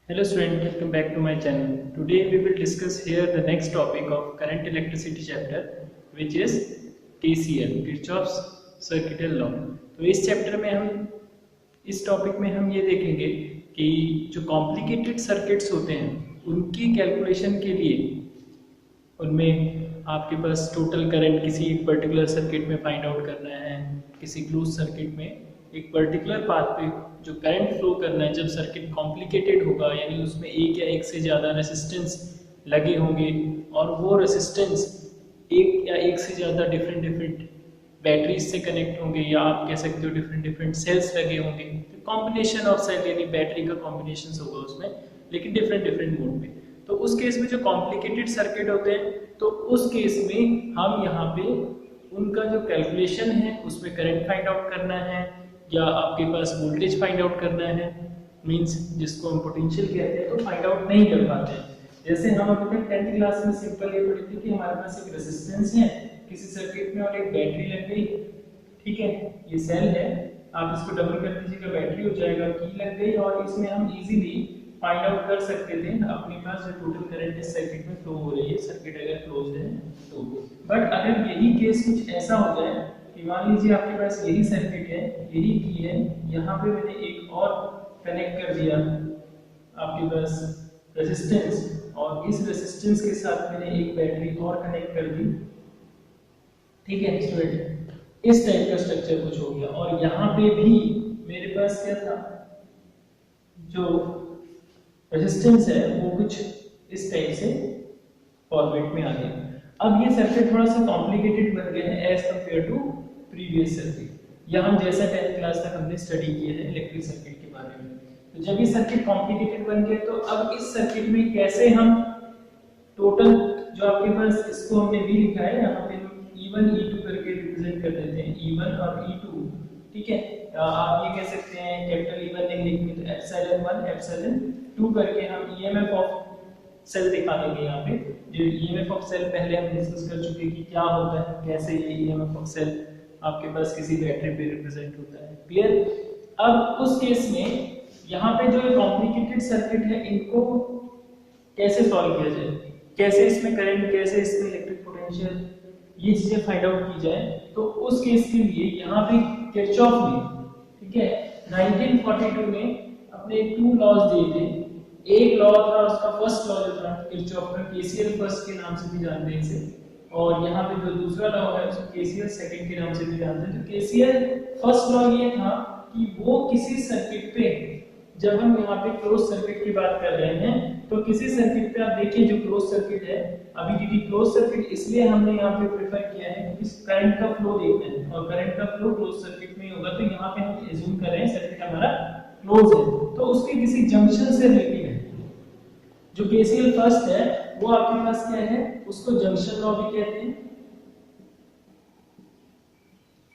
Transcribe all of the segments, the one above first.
Hello student, welcome back to my channel. Today we will discuss here the next topic of current electricity chapter, which is KCL, Kirchhoff's Circuital Law. तो इस chapter में इस topic में हम ये देखेंगे कि जो कॉम्प्लिकेटेड सर्किट्स होते हैं उनकी कैलकुलेशन के लिए उनमें आपके पास टोटल करंट किसी एक पर्टिकुलर सर्किट में फाइंड आउट करना है, किसी क्लोज सर्किट में एक पर्टिकुलर पाथ पे जो करंट फ्लो करना है। जब सर्किट कॉम्प्लिकेटेड होगा यानी उसमें एक या एक से ज़्यादा रेसिस्टेंस लगे होंगे और वो रेसिस्टेंस एक या एक से ज़्यादा डिफरेंट बैटरीज से कनेक्ट होंगे, या आप कह सकते हो डिफरेंट सेल्स लगे होंगे। तो कॉम्बिनेशन ऑफ सेल यानी बैटरी का कॉम्बिनेशन होगा उसमें, लेकिन डिफरेंट मोड में। तो उस केस में जो कॉम्प्लिकेटेड सर्किट होते हैं तो उस केस में हम यहाँ पे उनका जो कैलकुलेशन है उसमें करंट फाइंड आउट करना है या आपके पास वोल्टेज फाइंड आउट करना है, मींस जिसको हम पोटेंशियल कहते हैं, तो फाइंड आउट नहीं कर पाते हैं। जैसे हम अभी तक 10th क्लास में सिंपल ये पढ़ी थी कि हमारे पास एक रेजिस्टेंस है किसी सर्किट में और एक बैटरी लग गई, ठीक है, ये सेल है, आप इसको डबल कर दीजिएगा बैटरी हो जाएगा, की लग गई और इसमें हम इजीली फाइंड आउट कर सकते थे अपने पास जो टोटल करंट इस सर्किट में फ्लो हो रही है, सर्किट अगर क्लोज है तो। बट अगर यही केस कुछ ऐसा हो जाए कि मान लीजिए आपके पास यही सर्किट है, यही की है, यहाँ पे मैंने एक और कनेक्ट कर दिया आपके पास रेजिस्टेंस और इस रेजिस्टेंस के साथ मैंने एक बैटरी और कनेक्ट कर दी, ठीक है स्टूडेंट, इस टाइप का स्ट्रक्चर कुछ हो गया और यहाँ पे भी मेरे पास क्या था, जो रेजिस्टेंस है वो कुछ इस टाइप से फॉर्मेट में आ गया। अब ये सर्किट थोड़ा सा कॉम्प्लिकेटेड बन गया है as compare to previous circuit. या हम जैसा 10th क्लास तक हमने स्टडी किया है इलेक्ट्रिक सर्किट के बारे में, तो जब ये सर्किट कॉम्प्लिकेटेड बन गया तो अब इस सर्किट में कैसे हम टोटल जो आपके पास, इसको हमने भी लिखा है यहाँ पे E1 E2 करके रिप्रेजेंट कर देते हैं, E1 और E2, ठीक है। आप ये कह सकते हैं कैपिटल E1 नहीं लिखेंगे तो एप्सिलॉन 1 एप्सिलॉन 2 करके हम ईएमएफ ऑफ सेल दिखा देंगे। यहाँ पे जो ईएमएफ ऑफ सेल पहले हम डिस्कस कर चुके कि क्या होता है, कैसे ये ईएमएफ ऑफ सेल आपके पास किसी बैटरी पे रिप्रेजेंट होता है, क्लियर। अब उस केस में यहाँ पे जो कॉम्प्लिकेटेड सर्किट है इनको कैसे सॉल्व किया जाए, कैसे इसमें करंट, कैसे इसमें इलेक्ट्रिक पोटेंशियल, ये चीजें फाइंड आउट की जाए। तो उस केस के लिए यहाँ पे किरचॉफ ने, ठीक है, 1942 में अपने 2 लॉज दिए थे। एक लॉ था उसका फर्स्ट लॉ जो था किरचॉफ का, केसीएल फर्स्ट के नाम से भी जानते हैं इसे, और यहाँ पे जो दूसरा लॉ है उसको केसीएल सेकंड के नाम से भी जानते हैं। तो केसीएल फर्स्ट लॉ ये था कि वो किसी सर्किट पे, जब हम यहाँ पे क्लोज सर्किट की बात कर रहे हैं तो किसी सर्किट पे आप देखिए जो क्लोज सर्किट है, अभी क्योंकि क्लोज सर्किट इसलिए हमने यहाँ पे प्रेफर किया है क्योंकि करंट का फ्लो देखना है और करंट का फ्लो क्लोज सर्किट में ही होगा। तो यहाँ पे हम एज्यूम कर रहे हैं सर्किट हमारा क्लोज है तो उसके किसी जंक्शन से रिलेटेड है। जो केसीएल फर्स्ट है वो आपके पास क्या है, उसको जंक्शन लॉ भी कहते हैं,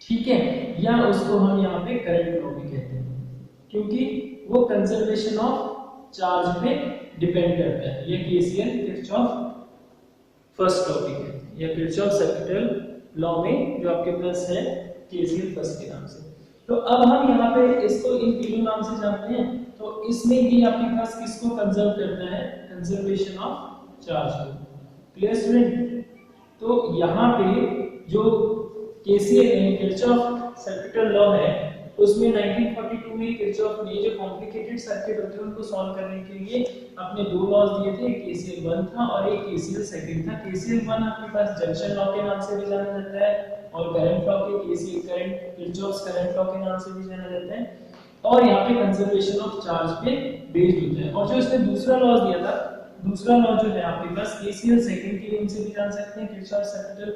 ठीक है, या उसको हम यहाँ पे करंट लॉ भी कहते हैं क्योंकि वो कंजर्वेशन ऑफ चार्ज पे डिपेंड करता है। ये केसीएल किरचॉफ फर्स्ट लॉ भी कहते हैं या किरचॉफ सर्किटल लॉ में जो आपके पास है केसीएल फर्स्ट के नाम से। तो अब हम यहाँ पे इसको इन तीनों नाम से जानते हैं, तो इसमें भी आपके पास किसको कंजर्व करना है, कंजर्वेशन ऑफ चार्ज को, क्लियर स्टूडेंट। तो यहाँ पे जो केसीएल किरचॉफ सर्किटल लॉ है उसमें 1942 में किरचॉफ ने जो कॉम्प्लिकेटेड सर्किट होते हैं उनको सॉल्व करने के लिए अपने 2 लॉज दिए थे, एक केसीएल 1 था और एक केसीएल सेकंड था। केसीएल 1 आपके पास जंक्शन लॉ के नाम से भी जाना जाता है और करंट लॉ के KCL current Kirchhoff's current law के नाम से भी जाना जाता है, और यहाँ पे कंजर्वेशन ऑफ चार्ज पे बेस्ड होता है। और जो इसने दूसरा लॉ दिया था, दूसरा लॉ जो है आपके पास केसीएल सेकंड के नाम से भी जान सकते हैं, Kirchhoff circuital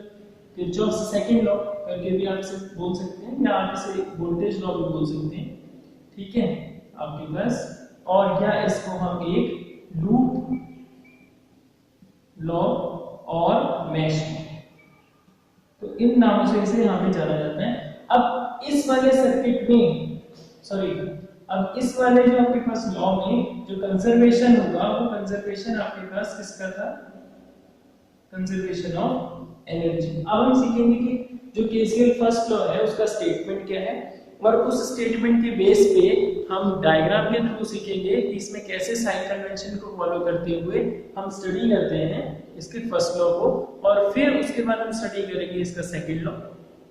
Kirchhoff second law करके भी आप इसे बोल सकते हैं, या आप इसे वोल्टेज लॉ भी बोल सकते हैं, ठीक है आपके पास। और या इसको हम एक लूप लॉ और मैश, तो इन नामों से इसे यहाँ पे जाना जाता है। अब इस वाले सर्किट में, सॉरी, अब इस वाले जो आपके पास लॉ में जो कंजर्वेशन होगा वो कंजर्वेशन आपके पास किसका था, कंजर्वेशन ऑफ एनर्जी। अब हम सीखेंगे कि जो केसीएल फर्स्ट लॉ है उसका स्टेटमेंट क्या है और उस स्टेटमेंट के बेस पे हम डायग्राम के थ्रू सीखेंगे कि इसमें कैसे साइन कन्वेंशन को फॉलो करते हुए हम स्टडी करते हैं इसके फर्स्ट लॉ को, और फिर उसके बाद हम स्टडी करेंगे इसका सेकंड लॉ।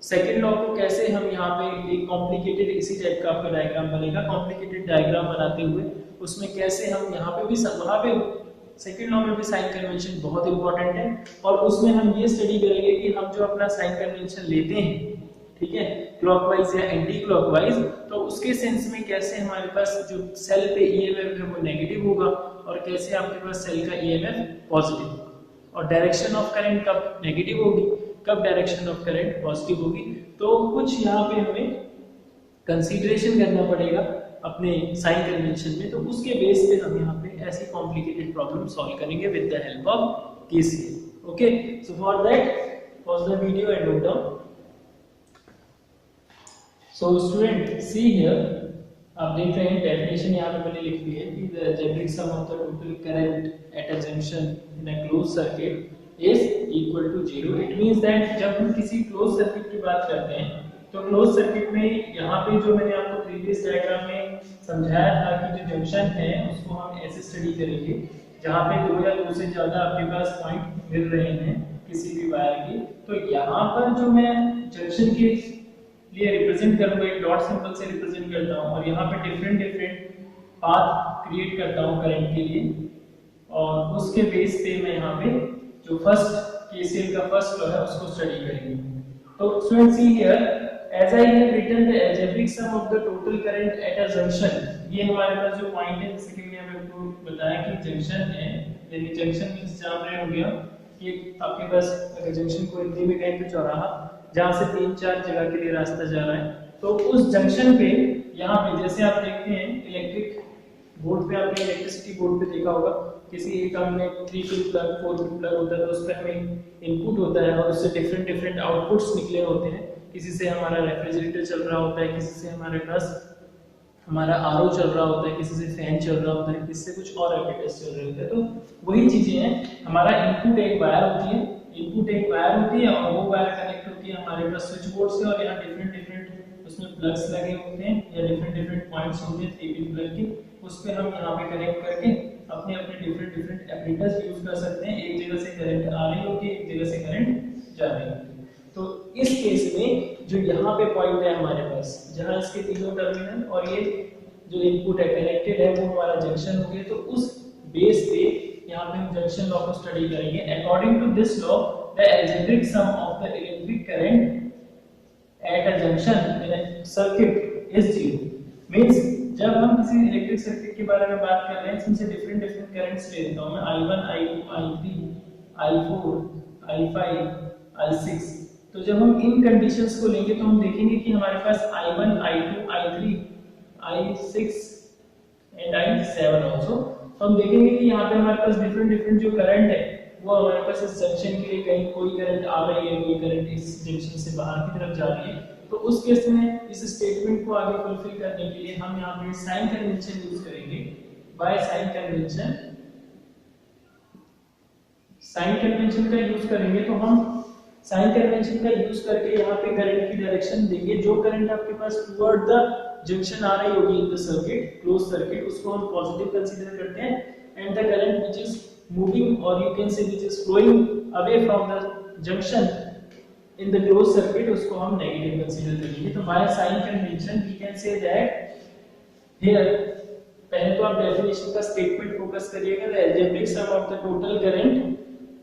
सेकंड लॉ को कैसे हम यहाँ पे एक कॉम्प्लिकेटेड इसी टाइप का आपका डायग्राम बनेगा, कॉम्प्लिकेटेड डायग्राम बनाते हुए उसमें कैसे हम यहाँ पे भी वहाँ पे सेकंड लॉ में भी साइन कन्वेंशन बहुत इंपॉर्टेंट है, और उसमें हम ये स्टडी करेंगे कि हम जो अपना साइन कन्वेंशन लेते हैं, ठीक है, क्लॉकवाइज या एंटी क्लॉकवाइज, तो उसके सेंस में कैसे हमारे पास जो सेल पे ईएमएफ है वो नेगेटिव होगा और कैसे आपके पास सेल का ईएमएफ पॉजिटिव होगा, और डायरेक्शन ऑफ करंट कब नेगेटिव होगी, कब डायरेक्शन ऑफ करंट पॉजिटिव होगी। तो कुछ यहाँ पे हमें कंसीडरेशन करना पड़ेगा अपने साइन कन्वेंशन में, तो उसके बेस पे हम यहाँ पे ऐसी कॉम्प्लिकेटेड प्रॉब्लम सॉल्व करेंगे with the help of KCL. Okay, so for that pause the video and note down. So student, see here, आप देख रहे हैं डेफिनेशन यहाँ पे मैंने लिख दी है कि the algebraic sum of the total current at a junction in a closed circuit is equal to 0. It means that जब हम किसी closed circuit की बात करते हैं तो closed circuit में यहाँ पे जो मैंने आपको प्रीवियस डायग्राम में समझाया था कि जो जंक्शन है उसको हम ऐसे स्टडी करेंगे जहाँ पे दो या दो से ज्यादा आपके पास पॉइंट मिल रहे हैं किसी भी वायर की। तो यहाँ पर जो मैं जंक्शन के लिए रिप्रेजेंट करूंगा, एक डॉट सिंबल से रिप्रेजेंट करता हूं, और यहाँ पे डिफरेंट डिफरेंट पाथ क्रिएट करता हूं करंट के लिए, और उसके बेस पे मैं यहाँ पे जो फर्स्ट केसीएल का फर्स्ट लॉ है उसको स्टडी करेंगे। तो student see here, as I have written the algebraic sum of the total current at a junction, ये हमारे पास जो पॉइंट है जैसे कि मैंने आपको बताया कि जंक्शन है, यानी जंक्शन मींस जान रहे हो गया कि आपके पास अगर जंक्शन को हिंदी में कहें तो चौराहा, जहां से 3-4 जगह के लिए रास्ता जा रहा है, तो उस जंक्शन पे यहाँ पे जैसे आप देखते हैं इलेक्ट्रिक बोर्ड पे, आपने इलेक्ट्रिसिटी बोर्ड पे देखा होगा किसी एक में 3 पिन प्लग 4 पिन प्लग होता है, तो उस पे हमें इनपुट होता है और उससे डिफरेंट डिफरेंट आउटपुट्स निकले होते हैं। किसी से हमारा रेफ्रिजरेटर चल रहा होता है, किसी से हमारे पास हमारा आरओ चल रहा होता है, किसी से फैन चल रहा होता है, किसी से कुछ और एप्लीकेशन चल रहे होते हैं। तो वही चीजें हैं, हमारा इनपुट एक वायर होती है, इनपुट एक वायर होती है और वो वायर कनेक्ट होती है हमारे पास स्विच बोर्ड से, और यहाँ डिफरेंट डिफरेंट उसमें प्लग्स लगे होते हैं या डिफरेंट डिफरेंट पॉइंट्स होते हैं 3 पिन प्लग के, उस पे हम यहाँ पे कनेक्ट करके अपने अपने डिफरेंट डिफरेंट एप्लीकेशंस यूज कर सकते हैं। एक जगह से करंट आ रही होगी, एक जगह से करंट जा रही होगी। तो इस केस में जो यहाँ पे पॉइंट है हमारे पास, जहाँ इसके तीनों टर्मिनल और ये जो इनपुट है कनेक्टेड है, वो हमारा जंक्शन हो गया। तो उस बेस पे यहाँ पे हम जंक्शन लॉ को स्टडी करेंगे। According to this law, the algebraic sum of the electric current at a junction in a circuit is 0। Means जब हम किसी इलेक्ट्रिक सर्किट के बारे में बात कर रहे हैं, इसमें से डिफरेंट डिफरेंट करंट्स ले लेता हूं मैं, I1 I2 I3 I4 I5 I6। तो जब हम इन कंडीशंस को लेंगे तो हम देखेंगे कि हमारे पास I1 I2 I3 I6 and I7 also. तो हम देखेंगे कि यहाँ पे हमारे पास डिफरेंट डिफरेंट जो करंट है वो हमारे पास इस जंक्शन के लिए कहीं कोई करंट आ रही है, कोई करंट इस जंक्शन से बाहर की तरफ जा रही है। तो उस केस में इस स्टेटमेंट को आगे फुलफिल करने के लिए हम यहाँ पे साइन कन्वेंशन यूज करेंगे। By sign convention, sign convention का यूज करेंगे, तो हम साइन कन्वेंशन का यूज करके यहाँ पे करंट की डायरेक्शन देंगे। जो करंट आपके पास टुवर्ड द जंक्शन आ रही होगी in the circuit, close circuit, उसको हम पॉजिटिव कंसीडर करते हैं, and the current which is moving or you can say which is flowing away from the junction in the close circuit, उसको हम negative consider करेंगे। तो by sign convention we can say that here, पहले तो आप definition का statement focus करिएगा, the algebraic sum of the total current,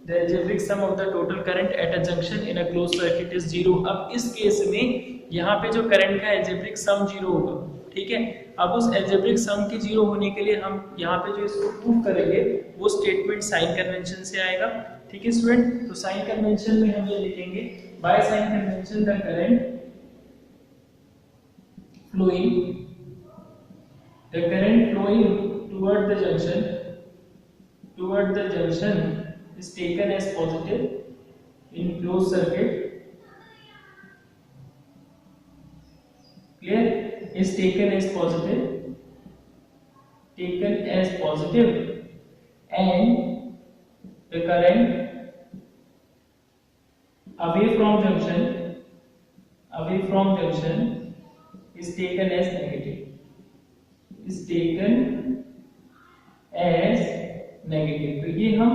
the algebraic sum of the total current at a junction in a closed circuit is 0। अब इस case में यहाँ पे जो करंट का algebraic sum 0 होगा, ठीक है। अब उस algebraic sum के 0 होने के लिए हम यहाँ पे जो इसको प्रूव करेंगे वो स्टेटमेंट साइन कन्वेंशन से आएगा, ठीक है स्टूडेंट। तो साइन कन्वेंशन में हम ये लिखेंगे, bye sign convention the current flowing toward the junction is taken as positive in closed circuit, clear, is taken as positive, and the current away from junction is taken as negative, is taken as negative. तो ये हम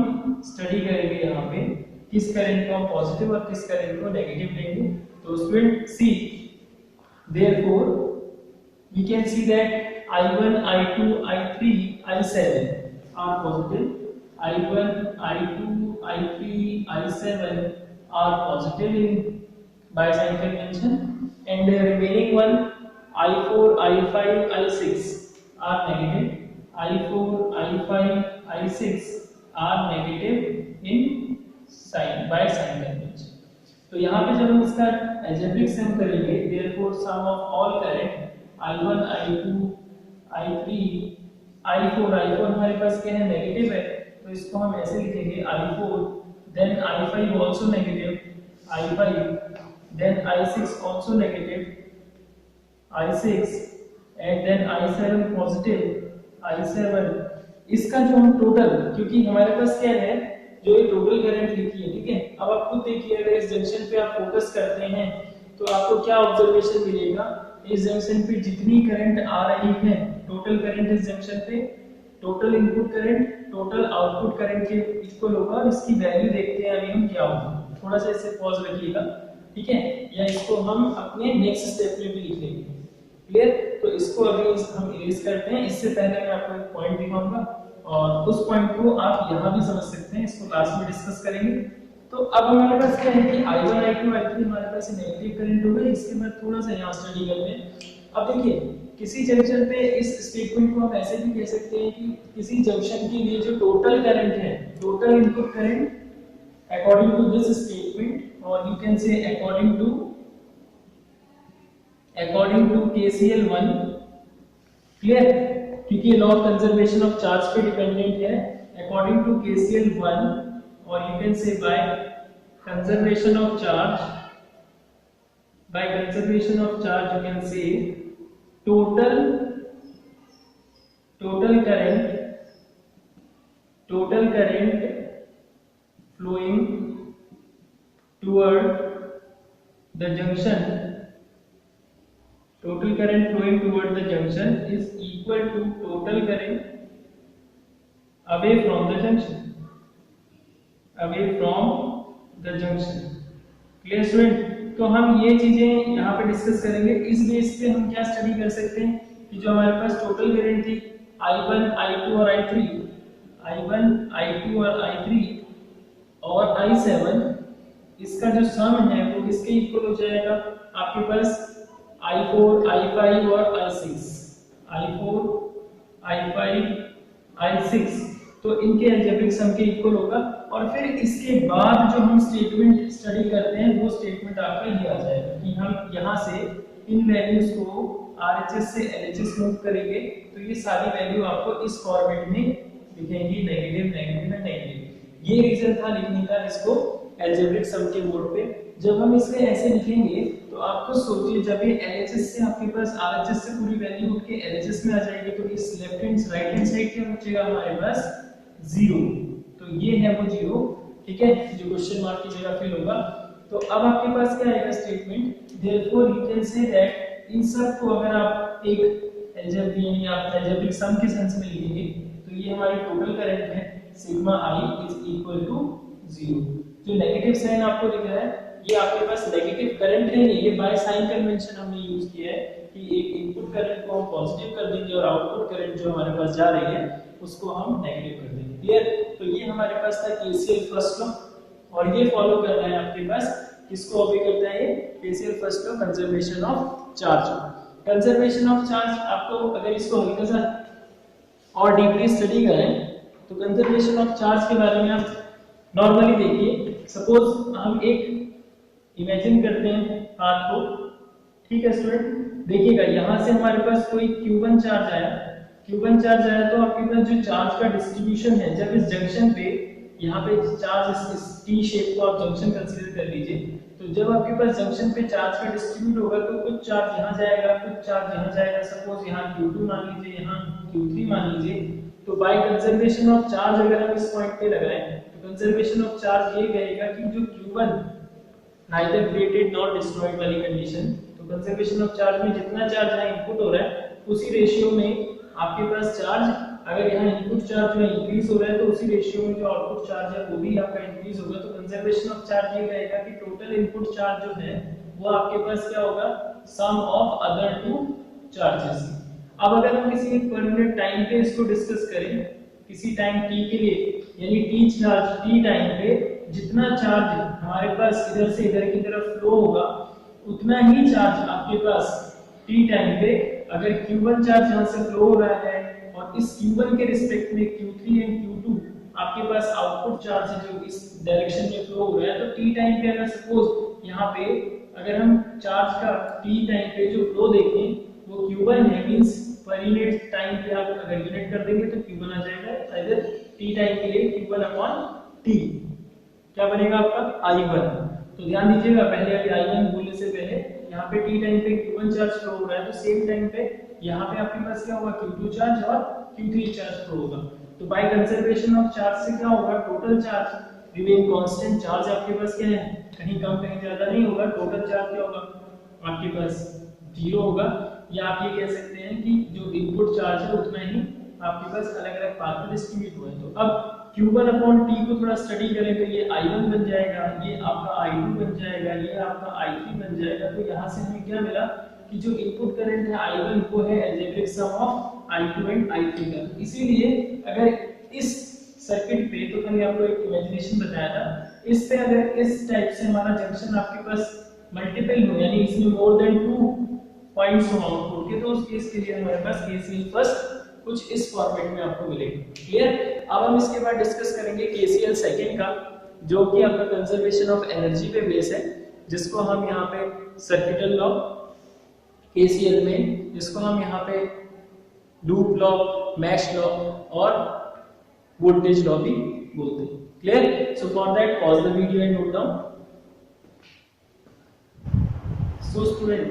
study करेंगे यहाँ पे किस current को हम positive और किस करंट को नेगेटिव लेंगे। तो student see, therefore we can see that I1, I2, I3, I7 are positive. I1, I2, I3, I7 are positive in by sign convention, and the remaining one I4, I5, I6 are negative. I4, I5, I6 are negative in sign by sign convention. तो यहाँ पे जब हम इसका algebraic sum करेंगे, therefore sum of all current I1, I2, I3, I4 हमारे पास क्या है, नेगेटिव है, तो इसको हम ऐसे लिखेंगे I4, then I5 also negative, I5, then I6 also negative, I6, and then I7 positive, I7। इसका जो हम टोटल, क्योंकि हमारे पास क्या है, जो ये टोटल करंट लिखी है, ठीक है। अब आप खुद देखिए, अगर इस जंक्शन पे आप फोकस करते हैं तो आपको क्या ऑब्जर्वेशन मिलेगा, इस जंक्शन पे जितनी करंट आ रही है, टोटल करंट इस जंक्शन पे, total input current total output current के इक्वल होगा, और इसकी वैल्यू देखते हैं अभी हम क्या होगा। थोड़ा सा इसे पॉज रखिएगा, ठीक है, या इसको हम अपने नेक्स्ट स्टेप में भी लिख लेंगे। क्लियर? तो इसको अभी हम इरेज करते हैं। इससे पहले मैं आपको एक पॉइंट दिखाऊंगा, और उस पॉइंट को आप यहाँ भी समझ सकते हैं, इसको लास्ट में डिस्कस करेंगे। तो अब हमारे पास क्या है कि I1, I2, I3 हमारे पास नेगेटिव करंट हो गए। इसके बाद थोड़ा सा यहाँ स्टडी करते हैं। अब देखिए, किसी जंक्शन पे इस स्टेटमेंट को हम ऐसे भी कह सकते हैं कि किसी जंक्शन के लिए जो टोटल करंट है, total input current according to this statement, or you can say according to KCL 1। Clear? क्योंकि law of conservation of charge पे डिपेंडेंट है, according to KCL 1, or you can say by conservation of charge, you can say total current flowing toward the junction, is equal to total current away from the junction, clear student? तो हम ये चीजें यहाँ पे discuss करेंगे। इस base पे हम क्या स्टडी कर सकते हैं कि जो हमारे पास टोटल करंट थी I1, I2 और I3, और I7, इसका जो सम है वो किसके इक्वल हो जाएगा, आपके पास I4, I5 और I6, तो इनके अलजेब्रिक सम के इक्वल होगा। और फिर इसके बाद जो हम स्टेटमेंट स्टडी करते हैं, वो स्टेटमेंट आपका ये आ जाएगा कि हम यहाँ से इन वैल्यूज को RHS से LHS मूव करेंगे, तो ये सारी वैल्यू आपको इस फॉर्मेट में दिखेंगी, नेगेटिव। ये रीजन था लिखने का इसको अलजेब्रिक सम के मोड पे। जब हम इसे ऐसे लिखेंगे तो आपको सोचिए, जब ये LHS से आपके पास RHS से पूरी वैल्यू उठ के LHS में आ जाएगी, तो इस राइट हैंड साइड क्या बचेगा हमारे पास, 0। तो ये है वो 0, ठीक है, जो क्वेश्चन मार्क की जगह फिल होगा। तो अब आपके पास क्या आएगा statement, therefore you can say that in सब को अगर आप एक अलजेब्रिक सम के सेंस में लिखेंगे, तो ये हमारी टोटल करंट है, sigma I is equal to 0। जो नेगेटिव साइन आपको दिख रहा है, ये आपके पास नेगेटिव करंट है नहीं, ये बाय साइन कन्वेंशन हमने यूज किया है कि एक इनपुट करंट को हम पॉजिटिव कर देंगे और आउटपुट करंट जो हमारे पास जा रही है उसको हम नेगेटिव कर देंगे। क्लियर? तो ये हमारे पास था KCL फर्स्ट लॉ, और ये फॉलो कर रहा है आपके पास, किसको ऑबे करता है, KCL first law, conservation of charge. Conservation of charge आपको अगर इसको हल्का सा और डीपली स्टडी करें तो कंजर्वेशन ऑफ चार्ज के बारे में आप नॉर्मली देखिए। सपोज हम एक इमेजिन करते हैं पाथ को, ठीक है स्टूडेंट, देखिएगा यहाँ से हमारे पास कोई Q1 चार्ज आया, तो आपके पास जो चार्ज का डिस्ट्रीब्यूशन है, जब इस जंक्शन पे यहाँ पे चार्ज इस टी शेप को आप जंक्शन कंसीडर कर लीजिए, तो जब आपके पास जंक्शन पे चार्ज का डिस्ट्रीब्यूट होगा तो कुछ चार्ज यहाँ जाएगा, कुछ चार्ज यहाँ जाएगा। सपोज यहाँ Q2 मान लीजिए, यहाँ Q3 मान लीजिए। तो बाय कंजर्वेशन ऑफ चार्ज अगर हम इस पॉइंट पे लगाएं तो कंजर्वेशन ऑफ चार्ज ये कहेगा कि जो Q1 neither created not destroyed वाली कंडीशन, तो कंजर्वेशन ऑफ चार्ज में जितना चार्ज यहाँ इनपुट हो रहा है उसी रेशियो में आपके पास चार्ज, अगर यहाँ इनपुट चार्ज जो इंक्रीज हो रहा है तो उसी रेशियो में जो आउटपुट चार्ज है वो भी आपका इंक्रीज होगा। तो कंजर्वेशन ऑफ चार्ज ये रहेगा कि टोटल इनपुट चार्ज जो है वो आपके पास क्या होगा, सम ऑफ अदर टू चार्जेस। अब अगर हम किसी एक पर्टिकुलर टाइम पे इसको डिस्कस करें, किसी टाइम t के लिए, यानी t टाइम पे जितना चार्ज हमारे पास इधर से इधर की तरफ फ्लो होगा उतना ही चार्ज आपके पास t टाइम पे, अगर q1 चार्ज यहां से फ्लो हो रहा है और इस q1 के रिस्पेक्ट में q3 एंड q2 आपके पास आउटपुट चार्ज है जो इस डायरेक्शन में फ्लो हो रहा है, तो t टाइम पे अगर सपोज यहाँ पे अगर हम चार्ज का t टाइम पे जो फ्लो देखें वो q1 है, मींस पर यूनिट टाइम पे आप अगर यूनिट कर देंगे तो q1 आ जाएगा। इधर t टाइम के लिए q1/t क्या बनेगा आपका i1। तो ध्यान दीजिएगा, पहले अभी i1 बोलने से पहले यहाँ पे t टाइम पे q1 चार्ज फ्लो हो रहा है, तो सेम टाइम पे यहाँ पे आपके पास क्या होगा, q2 चार्ज और q3 चार्ज फ्लो होगा। तो बाय कंजर्वेशन ऑफ चार्ज से क्या होगा, total charge remain constant. Charge आपके पास क्या है, कहीं कम कहीं ज्यादा नहीं होगा, टोटल चार्ज क्या होगा आपके पास 0 होगा। या आप ये कह सकते हैं कि जो इनपुट चार्ज है उतना ही आपके पास अलग अलग पाथ में डिस्ट्रीब्यूट हुआ है। तो अब q1/t को थोड़ा स्टडी करें तो ये i1 बन जाएगा, ये आपका i2 बन जाएगा, ये आपका i3 बन जाएगा। तो यहाँ से हमें क्या मिला कि जो इनपुट करंट है i1 वो है algebraic sum of i2 and i3 का। इसीलिए अगर इस सर्किट पे, तो मैंने आपको एक इमेजिनेशन बताया था, इस पे अगर इस टाइप से हमारा जंक्शन आपके पास मल्टीपल हो, यानी इसमें मोर देन 2 पॉइंट्स हो आउटपुट के, तो उस केस के लिए हमारे पास KCL फर्स्ट कुछ इस फॉर्मेट में आपको मिलेगा। क्लियर। अब हम इसके बाद डिस्कस करेंगे KCL सेकंड का, जो कि आपका कंजर्वेशन ऑफ एनर्जी पे बेस है, जिसको हम यहाँ पे सर्किटल लॉ KCL में, जिसको हम यहाँ पे लूप लॉ, मैश लॉ और वोल्टेज लॉ भी बोलते हैं। Clear. So for that pause the video and note down. So student,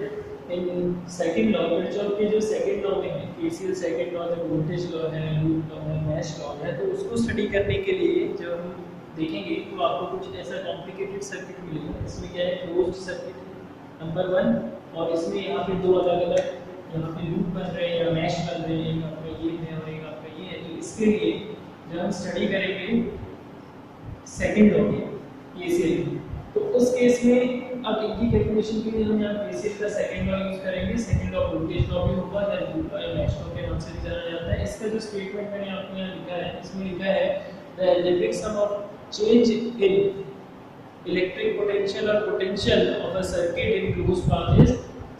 in second law, Kirchhoff के जो सेकंड लॉ में है, KCL सेकंड लॉ, जो वोल्टेज लॉ है, लूप लॉ है, मैश लॉ है, तो उसको स्टडी करने के लिए जब हम देखेंगे तो आपको कुछ ऐसा कॉम्प्लिकेटेड सर्किट मिलेगा। इसमें क्या है, क्लोज्ड सर्किट नंबर 1, और इसमें यहाँ पे दो अलग अलग यहाँ पे लूप बन रहे हैं या मैश बन रहे हैं, एक आपका ये है और एक आपका ये है। तो इसके लिए जब हम स्टडी करेंगे सेकंड लॉ की KCL, तो उस केस में अब इनकी कैलकुलेशन के लिए हम यहाँ KCL का सेकंड लॉ यूज करेंगे। सेकंड लॉ वोल्टेज लॉ भी होगा या लूप लॉ या मैश लॉ के नाम से भी जाना जाता है। इसका जो स्टेटमेंट मैंने आपको यहाँ लिखा है, इसमें लिखा है the algebraic sum of change in electric potential or potential of a circuit in closed path is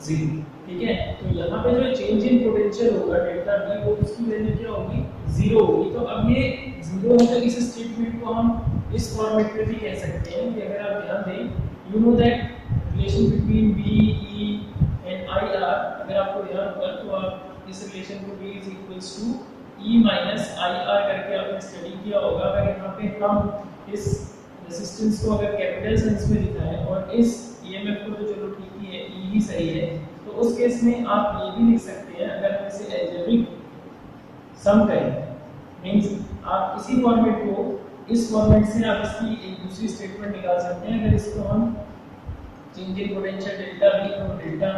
0। ठीक है। तो यहाँ पे जो चेंज इन पोटेंशियल होगा डेल्टा V, वो उसकी वैल्यू क्या होगी, 0 होगी। तो अब ये 0 है, तो इस स्टेटमेंट को हम इस फॉर्मेट में भी कह सकते हैं कि अगर आप ध्यान दें, you know that relation between V, E and I R, अगर आपको ध्यान होगा तो आप इस रिलेशन को V is equals to E minus I R करके आपने स्टडी किया होगा। अगर यहाँ पे हम इस रेजिस्टेंस को अगर कैपिटल सेंस में लिखा है और इस EMF को तो चलो ठीक ही है, E ही सही है, तो उस केस में आप ये भी लिख सकते हैं, अगर हम इसे अलजेब्रिक सम करें, मींस आप इसी फॉर्मेट को, इस फॉर्मेट से आप इसकी एक दूसरी स्टेटमेंट निकाल सकते हैं। अगर इसको हम change in potential delta V को डेल्टा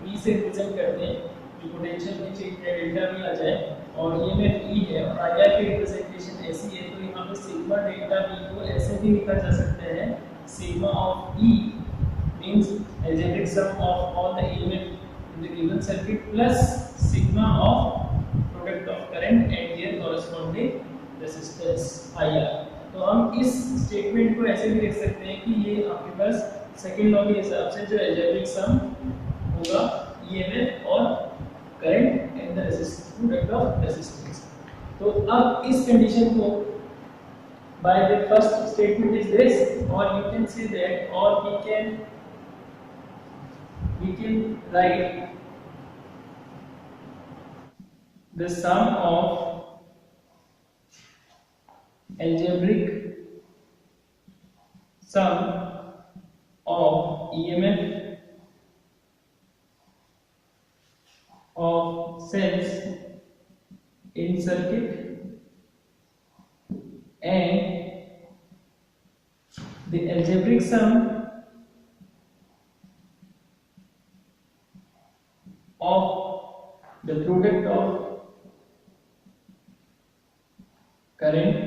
V से रिप्रेजेंट करते हैं, जो पोटेंशियल में चेंज है डेल्टा V आ जाए, और EMF E है और IR की रिप्रेजेंटेशन ऐसी है, तो यहाँ पे सिग्मा डेल्टा V को ऐसे भी लिखा जा सकता है, sigma of E means algebraic sum of all the EMF in the given circuit plus sigma of product of current and their corresponding resistance IR। तो हम इस स्टेटमेंट को ऐसे भी लिख सकते हैं कि ये आपके पास सेकंड लॉ के हिसाब से जो अलजेब्रिक सम होगा EMF और current and the resistance product of resistance. तो अब इस कंडीशन को by the first statement is this, or you can say that, or we can write the sum of algebraic sum of EMF of cells in circuit and the algebraic sum of the product of current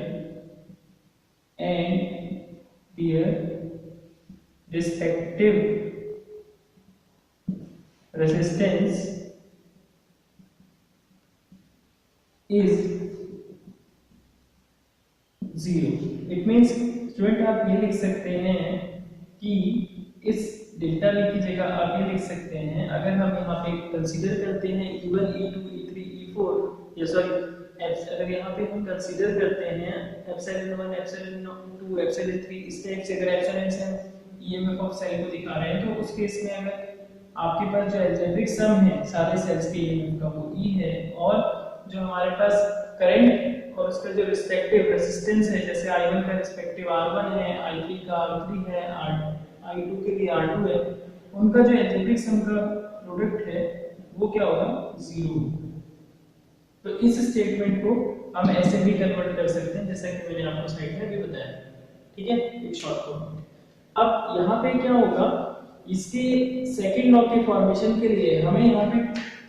and their respective resistance is 0. It means student आप ये लिख सकते हैं कि इस delta V की जगह आप ये लिख सकते हैं, अगर हम यहाँ पे कंसीडर करते हैं E1 E2 E3 E4 या सॉरी अगर यहाँ पे हम कंसीडर करते हैं एप्सिलॉन 1 एप्सिलॉन 2 एप्सिलॉन 3 इस टाइप से, अगर एप्सिलॉन से हम ईएमएफ ऑफ सेल को दिखा रहे हैं तो उस केस में अगर आपके पास जो अलजेब्रिक सम है सारे सेल्स के ईएमएफ का वो E है, और जो हमारे पास करंट और उसका जो रिस्पेक्टिव रेजिस्टेंस है, जैसे I1 का रिस्पेक्टिव R1 है, I3 का R3 है, I2 के लिए R2 है, उनका जो अलजेब्रिक सम का प्रोडक्ट है वो क्या होगा 0। तो इस स्टेटमेंट को हम ऐसे भी कन्वर्ट कर सकते हैं जैसा कि मैंने आपको स्लाइड में भी बताया, ठीक है, एक शॉर्ट फॉर्म। अब यहाँ पे क्या होगा, इसके सेकंड लॉ के फॉर्मेशन के लिए हमें यहाँ पे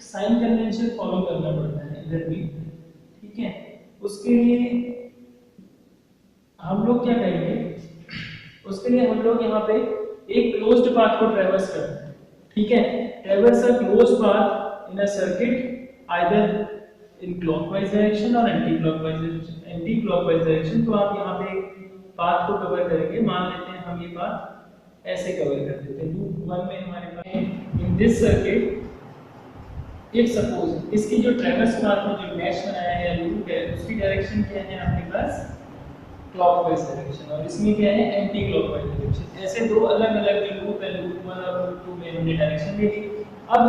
साइन कन्वेंशन फॉलो करना पड़ता है इधर भी, ठीक है। उसके लिए हम लोग क्या करेंगे, उसके लिए हम लोग यहाँ पे एक क्लोज्ड पाथ को ट्रेवर्स करते हैं, ठीक है। ट्रेवर्स a closed path in a circuit either in clockwise direction और एंटी क्लॉकवाइज डायरेक्शन। तो आप यहाँ पे पाथ को कवर करेंगे, मान लेते हैं हम ये पाथ ऐसे कवर कर देते हैं। लूप 1 में हमारे पास in this circuit if suppose इसकी जो ट्रेवर्स पाथ में जो मैश बनाया है लूप है उसकी डायरेक्शन क्या है आपके पास क्लॉकवाइज डायरेक्शन, और इसमें क्या है एंटी क्लॉकवाइज डायरेक्शन। ऐसे दो अलग-अलग जो लूप है लूप 1 और लूप 2 में हमने डायरेक्शन ली थी। अब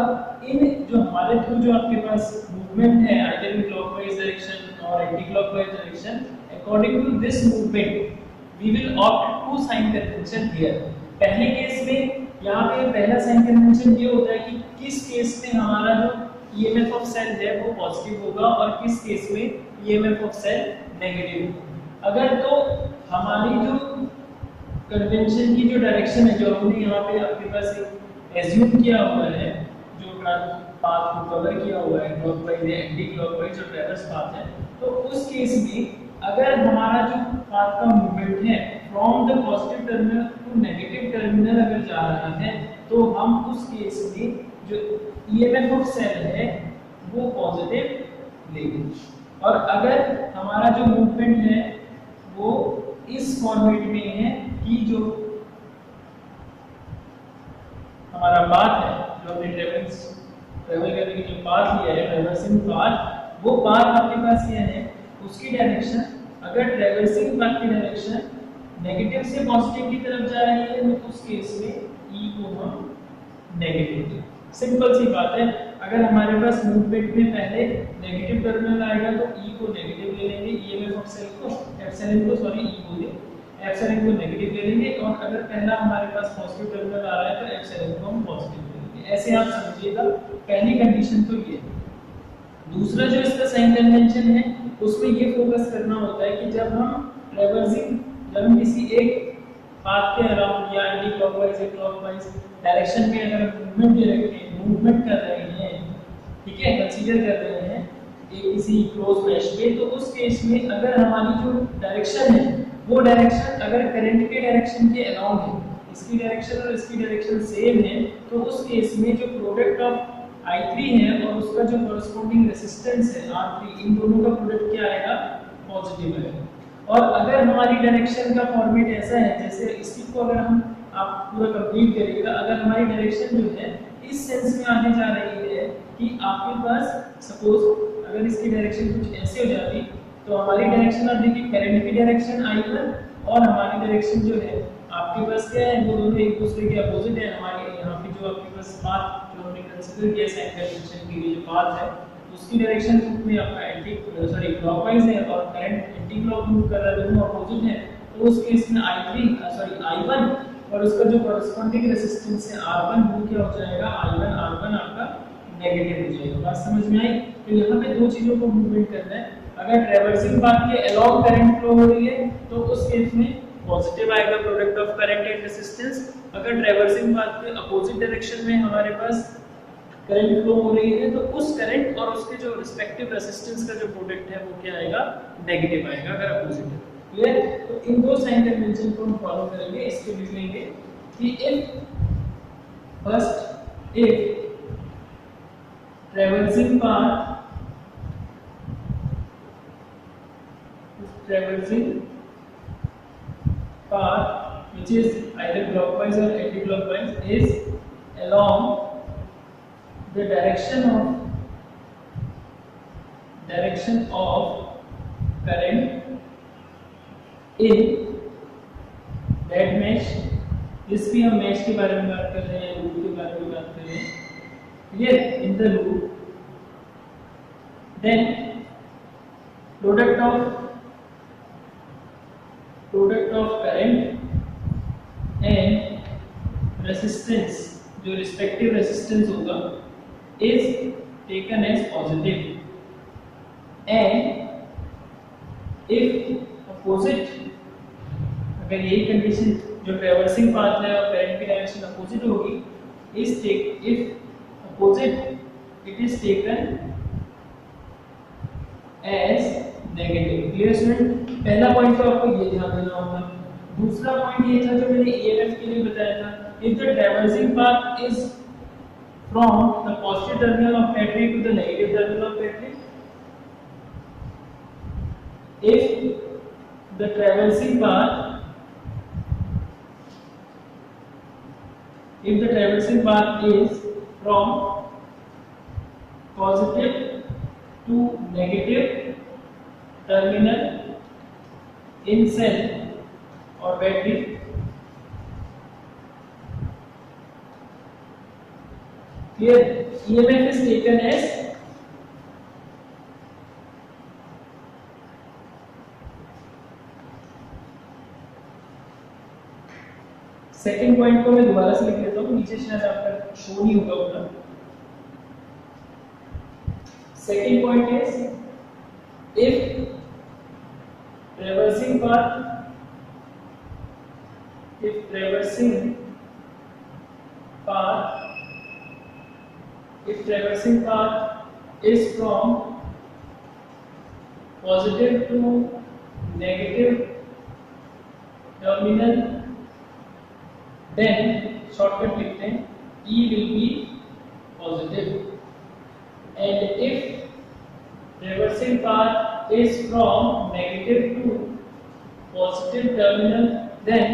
इन जो हमारे थ्रू जो आपके पास मूवमेंट है आइदर इन क्लॉकवाइज डायरेक्शन और anti clockwise direction, according to this movement we will opt to sign convention here. पहले केस में यहाँ पे पहला साइन कन्वेंशन ये होता है कि किस केस में हमारा जो ईएमएफ ऑफ सेल है वो पॉजिटिव होगा और किस केस में ईएमएफ ऑफ सेल नेगेटिव होगा। अगर तो हमारी जो कन्वेंशन की जो डायरेक्शन है जो हमने यहाँ पे आपके पास एज्यूम किया हुआ है, जो पाथ को कवर किया हुआ है क्लॉकवाइज या एंटी क्लॉकवाइज जो ट्रेवर्स पाथ है, तो उस केस में अगर हमारा जो पाथ का मूवमेंट है from the positive terminal to negative terminal अगर जा रहा है तो हम उस केस में जो ईएमएफ ऑफ सेल है वो पॉजिटिव लेंगे। और अगर हमारा जो मूवमेंट है वो इस फॉर्मेट में है कि जो हमारा पाथ है जो हमने ट्रेवल करने की जो पाथ लिया है ट्रेवर्सिंग पाथ, वो पाथ आपके पास क्या है उसकी डायरेक्शन, अगर ट्रेवर्सिंग पाथ की डायरेक्शन नेगेटिव से पॉजिटिव की तरफ जा रही है तो उस केस में ई को हम नेगेटिव लेंगे। सिंपल सी बात है, अगर हमारे पास मूवमेंट में पहले नेगेटिव टर्मिनल आएगा तो ई को नेगेटिव ले लेंगे, ईएमएफ ऑफ सेल को एप्सिलॉन को सॉरी ई को एप्सिलॉन को नेगेटिव ले लेंगे, और अगर पहला हमारे पास पॉजिटिव टर्मिनल आ रहा है तो एप्सिलॉन को हम पॉजिटिव ले लेंगे। ऐसे आप समझिएगा, पहली कंडीशन तो ये है। दूसरा जो इसका साइन कन्वेंशन है उसमें ये फोकस करना होता है कि जब हम किसी एक पाथ के अराउंड या एंटी क्लॉकवाइज या क्लॉकवाइज डायरेक्शन में अगर मूवमेंट कर रहे हैं, ठीक है, कंसीडर कर रहे हैं एक किसी क्लोज मैश में, तो उस केस में अगर हमारी जो डायरेक्शन है वो डायरेक्शन अगर करंट के डायरेक्शन के अराउंड है, इसकी डायरेक्शन और इसकी डायरेक्शन सेम है, तो उस केस में जो प्रोडक्ट ऑफ I3 है और उसका जो कॉरस्पॉन्डिंग रेजिस्टेंस है R3, इन दोनों का प्रोडक्ट क्या आएगा पॉजिटिव आएगा। और अगर हमारी डायरेक्शन का फॉर्मेट ऐसा है, जैसे इसी को अगर हम आप पूरा कंप्लीट करिएगा, अगर हमारी डायरेक्शन जो है इस सेंस में आने जा रही है कि आपके पास सपोज अगर इसकी डायरेक्शन कुछ ऐसे हो जाती तो हमारी डायरेक्शन आप देखिए करंट की डायरेक्शन I1 और हमारी डायरेक्शन जो है आपके पास क्या है वो दोनों एक दूसरे के अपोजिट है। हमारे यहाँ पे जो आपके पास पाथ जो हमने कंसीडर किया साइन कन्वेंशन के लिए जो पाथ है उसकी डायरेक्शन में आपका क्लॉकवाइज है और करंट एंटी क्लॉक मूव कर रहा है, दोनों अपोजिट है, तो उस केस में I1 और उसका जो कॉरस्पॉन्डिंग रेजिस्टेंस है R1 वो क्या हो जाएगा I1 R1 आपका नेगेटिव हो जाएगा। बात समझ में आई? तो यहाँ पे दो चीजों को मूवमेंट करना है, अगर ट्रैवर्सिंग पाथ के अलोंग करंट फ्लो हो रही है तो उस केस में पॉजिटिव आएगा product of current and resistance, अगर ट्रैवर्सिंग पाथ के अपोजिट डायरेक्शन में हमारे पास करंट फ्लो हो रही है, तो उस करंट और उसके जो रिस्पेक्टिव रेजिस्टेंस का जो प्रोडक्ट है वो क्या आएगा, नेगेटिव आएगा अगर अपोजिट है। क्लियर? तो इन दो साइन कन्वेंशन को हम फॉलो करेंगे। इसके लिख लेंगे कि if traversing path which is either clockwise or anti-clockwise is along the direction of current in that mesh। जिस भी हम मैश के बारे में बात कर रहे हैं, लूप के बारे में बात कर रहे हैं, clear, in the loop, then product of current and resistance, जो रिस्पेक्टिव रेजिस्टेंस होगा, is taken as positive, and if opposite, अगर यही कंडीशन जो ट्रैवर्सिंग पाथ है और करंट की डायरेक्शन अपोजिट होगी, if opposite it is taken as negative. Clear student? पहला पॉइंट तो आपको ये ध्यान देना होगा। दूसरा पॉइंट ये था जो मैंने ईएमएफ के लिए बताया था, if the traversing path is from the positive terminal of battery to the negative terminal of battery, if the traversing path is from positive to negative terminal in cell or battery, clear, EMF is taken as second point को मैं दोबारा से लिख लेता हूँ, नीचे शायद आपका शो नहीं होगा उतना। Second point is if traversing path is from positive to negative terminal, then shortcut लिखते हैं E will be positive, and if traversing path is from negative to positive terminal, then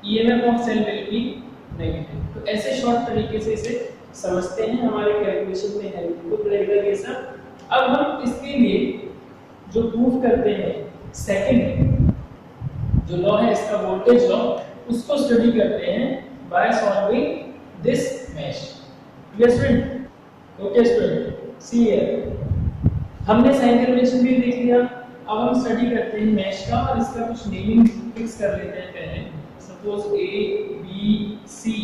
EMF of cell will be negative। तो ऐसे short तरीके से इसे समझते हैं, हमारे कैलकुलेशन में हेल्पफुल रहेगा ये सब। अब हम इसके लिए जो प्रूफ करते हैं, सेकंड जो लॉ है इसका, वोल्टेज लॉ, उसको स्टडी करते हैं by solving this mesh. Clear student? Okay student, see here हमने साइन कन्वेंशन भी देख लिया। अब हम स्टडी करते हैं मैश का और इसका कुछ नेमिंग फिक्स कर लेते हैं पहले। Suppose A B C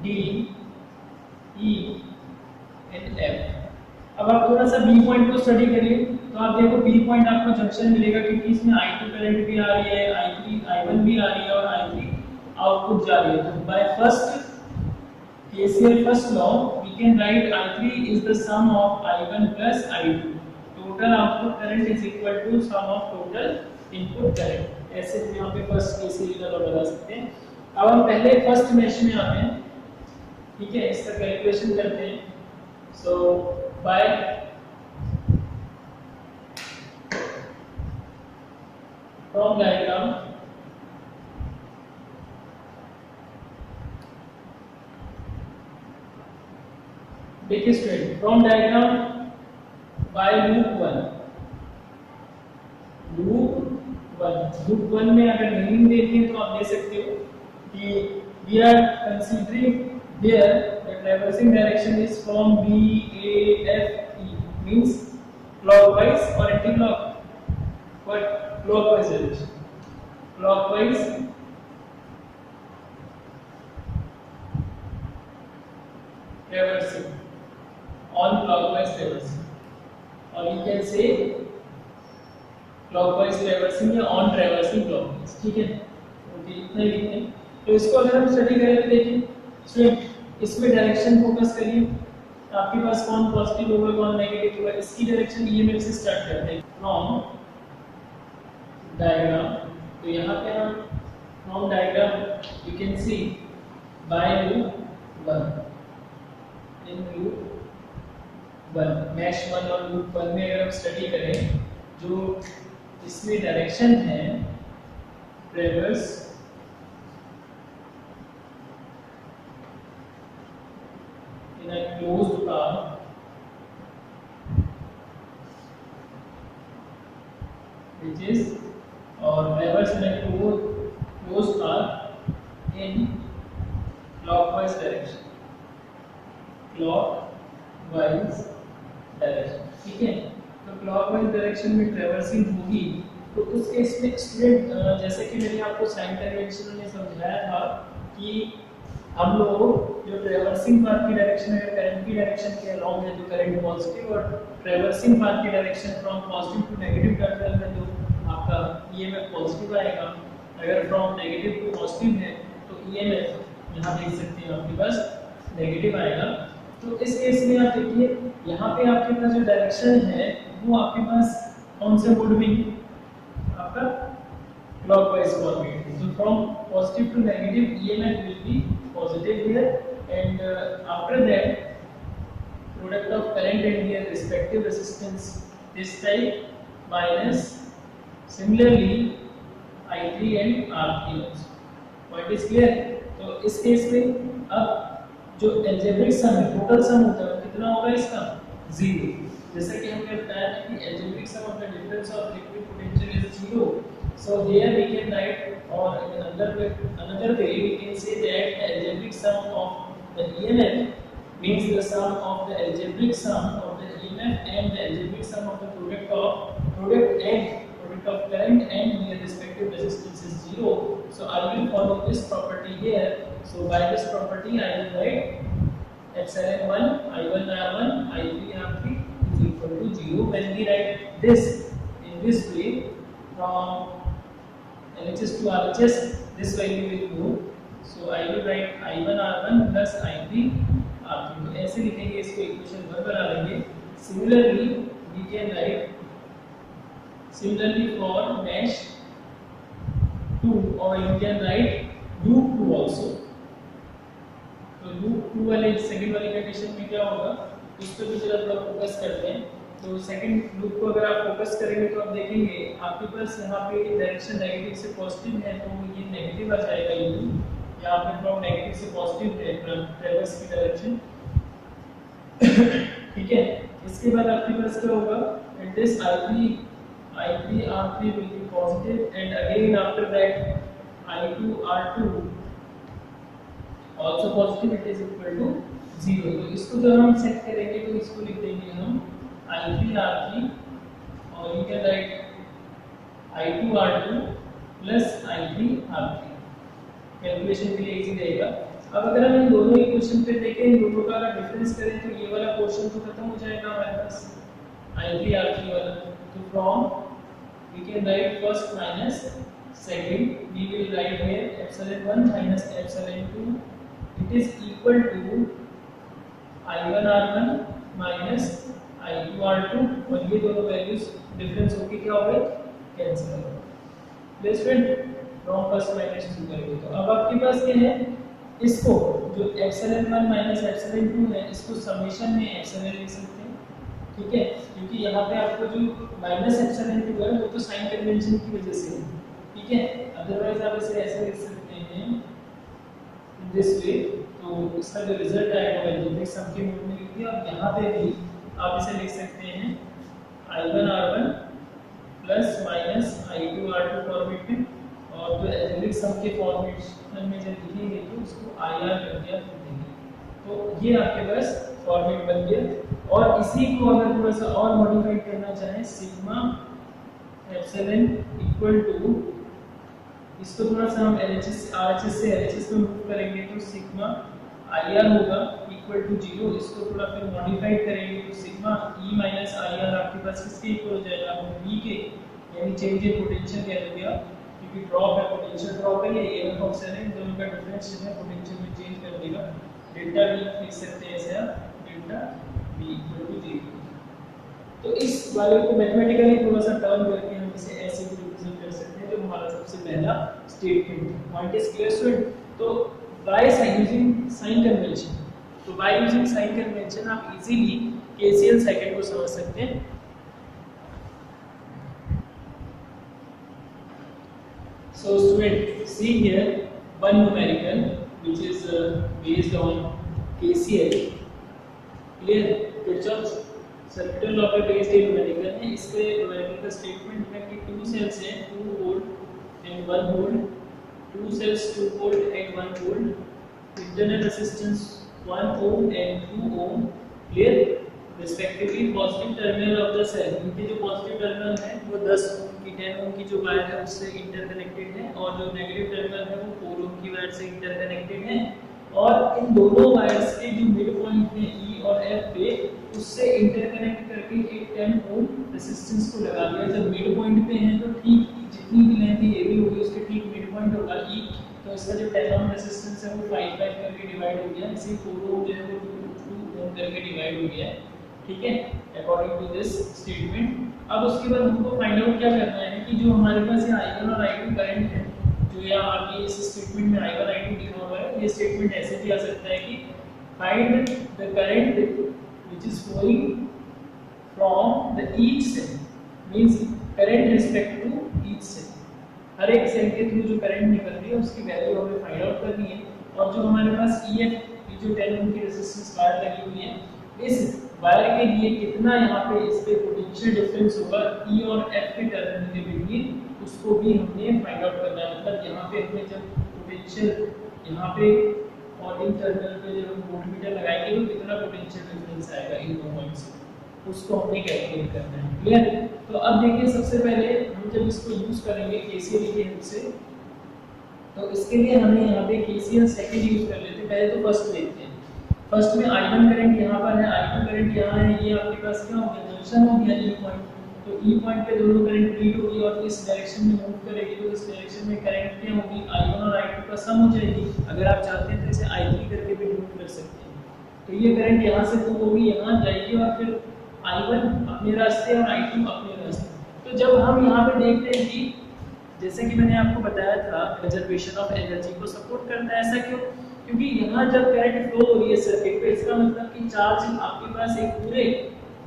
D E and F. अब आप थोड़ा सा बी पॉइंट को स्टडी करिए, तो आप देखो बी पॉइंट आपको जंक्शन मिलेगा क्योंकि इसमें I2 करंट भी आ रही है, I3 I1 भी आ रही है और I3 आउटपुट जा रही है। तो by first KCL first law we can write I3 is the sum of I1 plus I2, total output current is equal to sum of total input current. ऐसे हम यहां पे फर्स्ट KCL का law लगा सकते हैं। अब हम पहले फर्स्ट मेश में आते हैं, ठीक है, इसका कैलकुलेशन करते हैं। सो बाय from diagram देखिए student, from diagram by loop one में अगर मीनिंग देखिए तो आप दे सकते हो कि we are considering here the traversing direction is from B A F E, means clockwise or anti clock, but clockwise direction, clockwise traversing, on clockwise traversing, or you can say clockwise traversing या on traversing clockwise, ठीक है। Okay, इतना ही लिखते हैं। तो इसको अगर हम स्टडी करें तो देखिए स्टूडेंट, इसमें डायरेक्शन फोकस करिए, आपके पास कौन पॉजिटिव होगा कौन नेगेटिव होगा, इसकी डायरेक्शन ईएमएफ से स्टार्ट करते हैं फ्रॉम डायग्राम। तो यहाँ पे हम from diagram you can see by loop 1 in loop 1 mesh 1 और लूप 1 में अगर हम स्टडी करें, जो इसमें डायरेक्शन है ट्रेवर्स in a closed path which is or traverse in a closed path in clockwise direction, ठीक है। तो क्लॉकवाइज डायरेक्शन में ट्रेवर्सिंग होगी, तो उस केस में स्टूडेंट जैसे कि मैंने आपको साइन कन्वेंशन में समझाया था कि हम लोग जो ट्रेवर्सिंग पाथ की डायरेक्शन है करंट की डायरेक्शन के अलोंग है, जो करंट पॉजिटिव और ट्रेवर्सिंग पाथ की direction from positive to negative terminal में जो आपका ईएमएफ पॉजिटिव आएगा, अगर फ्रॉम नेगेटिव टू पॉजिटिव है तो ईएमएफ यहाँ देख सकते हैं आपके पास नेगेटिव आएगा। तो इस केस में आप देखिए यहाँ पे आपके पास जो डायरेक्शन है वो आपके पास कौन से मोड में, आपका clockwise format. So from positive to negative, EMF will be positive here, and after that, product of current and their respective resistance this type minus similarly I3 and R3 also. Point is clear? तो इस case में अब जो algebraic sum है, total sum होता है कितना होगा इसका 0। जैसा कि हमने बताया था कि algebraic sum of the difference of liquid potential is 0। So here we can write, or in another way we can say that the algebraic sum of the EMF means the sum of the algebraic sum of the EMF and the algebraic sum of the product of current and their respective resistance is 0. So I will follow this property here. So by this property I will write epsilon 1 I1 R1 I3 R3 is equal to 0. When we write this in this way from LHS to RHS, this value will go. So I will write I1 R1 plus I3 R3. तो ऐसे लिखेंगे, इसको equation 1 बना लेंगे। Similarly we can write for mesh 2, or you can write loop 2 also. तो loop 2 वाले second वाली condition में क्या होगा उस पर भी जरा थोड़ा फोकस करते हैं। तो सेकंड लूप को अगर आप फोकस करेंगे तो आप देखेंगे आपके पास यहाँ पे डायरेक्शन नेगेटिव से पॉजिटिव है, तो ये नेगेटिव आ जाएगा, ये लूप यहाँ पे फ्रॉम नेगेटिव से पॉजिटिव है ट्रेवर्स की डायरेक्शन, ठीक है। इसके बाद आपके पास क्या होगा, and this I3 R3 will be positive, and again after that I2 R2 also positive, it is equal to 0। तो इसको जब हम सेट करेंगे तो इसको लिख देंगे हम I3 R3, और you can write I2 R2 plus I3 R3। Calculation के लिए इजी रहेगा। अब अगर हम इन दोनों इक्वेशन पे देखें, इन दोनों का अगर डिफरेंस करें तो ये वाला पोर्शन तो खत्म हो जाएगा हमारे पास I3 R3 वाला। तो from we can write first minus second, we will write here epsilon 1 minus epsilon 2, it is equal to I1 R1 minus I2 R2, और ये दोनों वैल्यूज डिफरेंस होके क्या हो गए, कैंसिल हो गए। Please friend from first minus 2 करेंगे तो अब आपके पास क्या है, इसको जो epsilon 1 minus epsilon 2 है इसको समेशन में epsilon लिख सकते हैं, ठीक है, क्योंकि यहाँ पे आपको जो माइनस epsilon 2 है वो तो साइन कन्वेंशन की वजह से है, ठीक है। अदरवाइज आप इसे ऐसे लिख सकते हैं इन दिस वे, तो इसका जो रिजल्ट आएगा वो अलजेब्रिक सम के रूप में लिख दिया। और यहाँ पे भी आप इसे लिख सकते हैं I1 R1 plus minus I2 R2 format में, और जो अलजेब्रिक सम के फॉर्मेट में जब लिखेंगे तो उसको IR कर दिया देंगे, तो ये आपके पास फॉर्मेट बन गया। और इसी को अगर थोड़ा सा और मॉडिफाई करना चाहें, सिग्मा एप्सिलॉन इक्वल टू, इसको थोड़ा सा हम LHS RHS से LHS में मूव करेंगे तो सिग्मा IR होगा इक्वल टू 0। इसको थोड़ा फिर मॉडिफाइड करेंगे तो सिग्मा E माइनस IR आपके पास किसके इक्वल हो जाएगा, V के, यानी चेंज इन पोटेंशियल कह दोगे आप, क्योंकि ड्रॉप है, पोटेंशियल ड्रॉप है, ये EMF ऑफ सेल है, दोनों का डिफरेंस है पोटेंशियल में चेंज कर देगा। डेल्टा वी लिख सकते हैं ऐसे आप, डेल्टा वी इक्वल टू 0। तो इस वाले को मैथमेटिकली थोड़ा सा टर्न करके हम इसे ऐसे रिप्रेजेंट कर सकते हैं, जो हमारा सबसे पहला स्टेटमेंट है। Point is clear student? तो बाय यूजिंग साइन कन्वेंशन, तो बाय यूजिंग साइन कन्वेंशन आप इजीली केसीएल सेकंड को समझ सकते हैं। So student, see here one numerical which is based on KCL. Clear? Kirchhoff's circular law पे based ये numerical है। इसके numerical का statement है कि two cells हैं, 2 volt and 1 volt, 2 cells 2 volt and 1 volt, internal resistance 1 ohm and 2 ohm, clear? Respectively positive terminal of the cell, इनके जो positive terminal है वो 10 ohm की 10 ohm की जो वायर है उससे इंटरकनेक्टेड है, और जो नेगेटिव टर्मिनल है वो 4 ohm की वायर से इंटरकनेक्टेड है, और इन दोनों वायर्स के जो मिड पॉइंट है E और F पे उससे इंटरकनेक्ट करके एक 10 ohm रेजिस्टेंस को लगा दिया। जब मिड पॉइंट पे है तो ठीक जितनी भी लेंथ ये भी होगी उसके ठीक मिड पॉइंट होगा E, तो इसका जो 10 ohm रेजिस्टेंस है वो 5 करके डिवाइड हो गया, इसी 4 ohm जो है वो 2 ohm करके डिवाइड हो गया है, ठीक है, अकॉर्डिंग टू दिस स्टेटमेंट। अब उसके बाद हमको फाइंड आउट क्या करना है कि जो हमारे पास ये I1 और I2 करंट है, जो यहाँ आगे इस स्टेटमेंट में I1 I2 लिखा हुआ है, ये स्टेटमेंट ऐसे भी आ सकता है कि find the current which is flowing from the each cell, means current respect to each cell, हर एक सेल के थ्रू जो करंट निकल रही है उसकी वैल्यू हमें फाइंड आउट करनी है। और जो हमारे पास EF की जो 10 ohm की रेजिस्टेंस वायर लगी हुई है, इस वायर के लिए कितना यहाँ पे इस पे पोटेंशियल डिफरेंस होगा E और F के टर्मिनल के बिटवीन, उसको भी हमने फाइंड आउट करना है। मतलब यहाँ पे हमने जब पोटेंशियल यहाँ पे और इन टर्मिनल पे जब हम वोल्टमीटर लगाएंगे तो कितना पोटेंशियल डिफरेंस आएगा इन दो पॉइंट्स से, उसको हमने कैलकुलेट करना है। क्लियर? तो अब देखिए सबसे पहले हम जब इसको यूज करेंगे केसीएल की हेल्प से, तो इसके लिए हमें यहाँ पे केसीएल सेकंड यूज कर लेते हैं। पहले तो फर्स्ट लेते हैं। फर्स्ट में I1 करंट यहाँ पर है, I2 करंट यहाँ है, ये आपके पास क्या हो गया, जंक्शन हो गया E पॉइंट। तो E पॉइंट पे दोनों करंट मीट होगी और इस डायरेक्शन में मूव करेगी, तो इस डायरेक्शन में करंट क्या होगी, I1 और I2 का सम हो जाएगी। अगर आप चाहते हैं तो इसे I3 करके भी नोट कर सकते हैं। तो ये करंट यहाँ से मूव होगी, यहाँ जाएगी और फिर I1 अपने रास्ते और I2 अपने रास्ते। तो जब हम यहाँ पे देखते हैं कि जैसे कि मैंने आपको बताया था कंजर्वेशन ऑफ एनर्जी को सपोर्ट करता है, ऐसा क्यों? क्योंकि यहाँ जब करंट फ्लो हो रही है सर्किट पे, इसका मतलब कि चार्ज आपके पास एक पूरे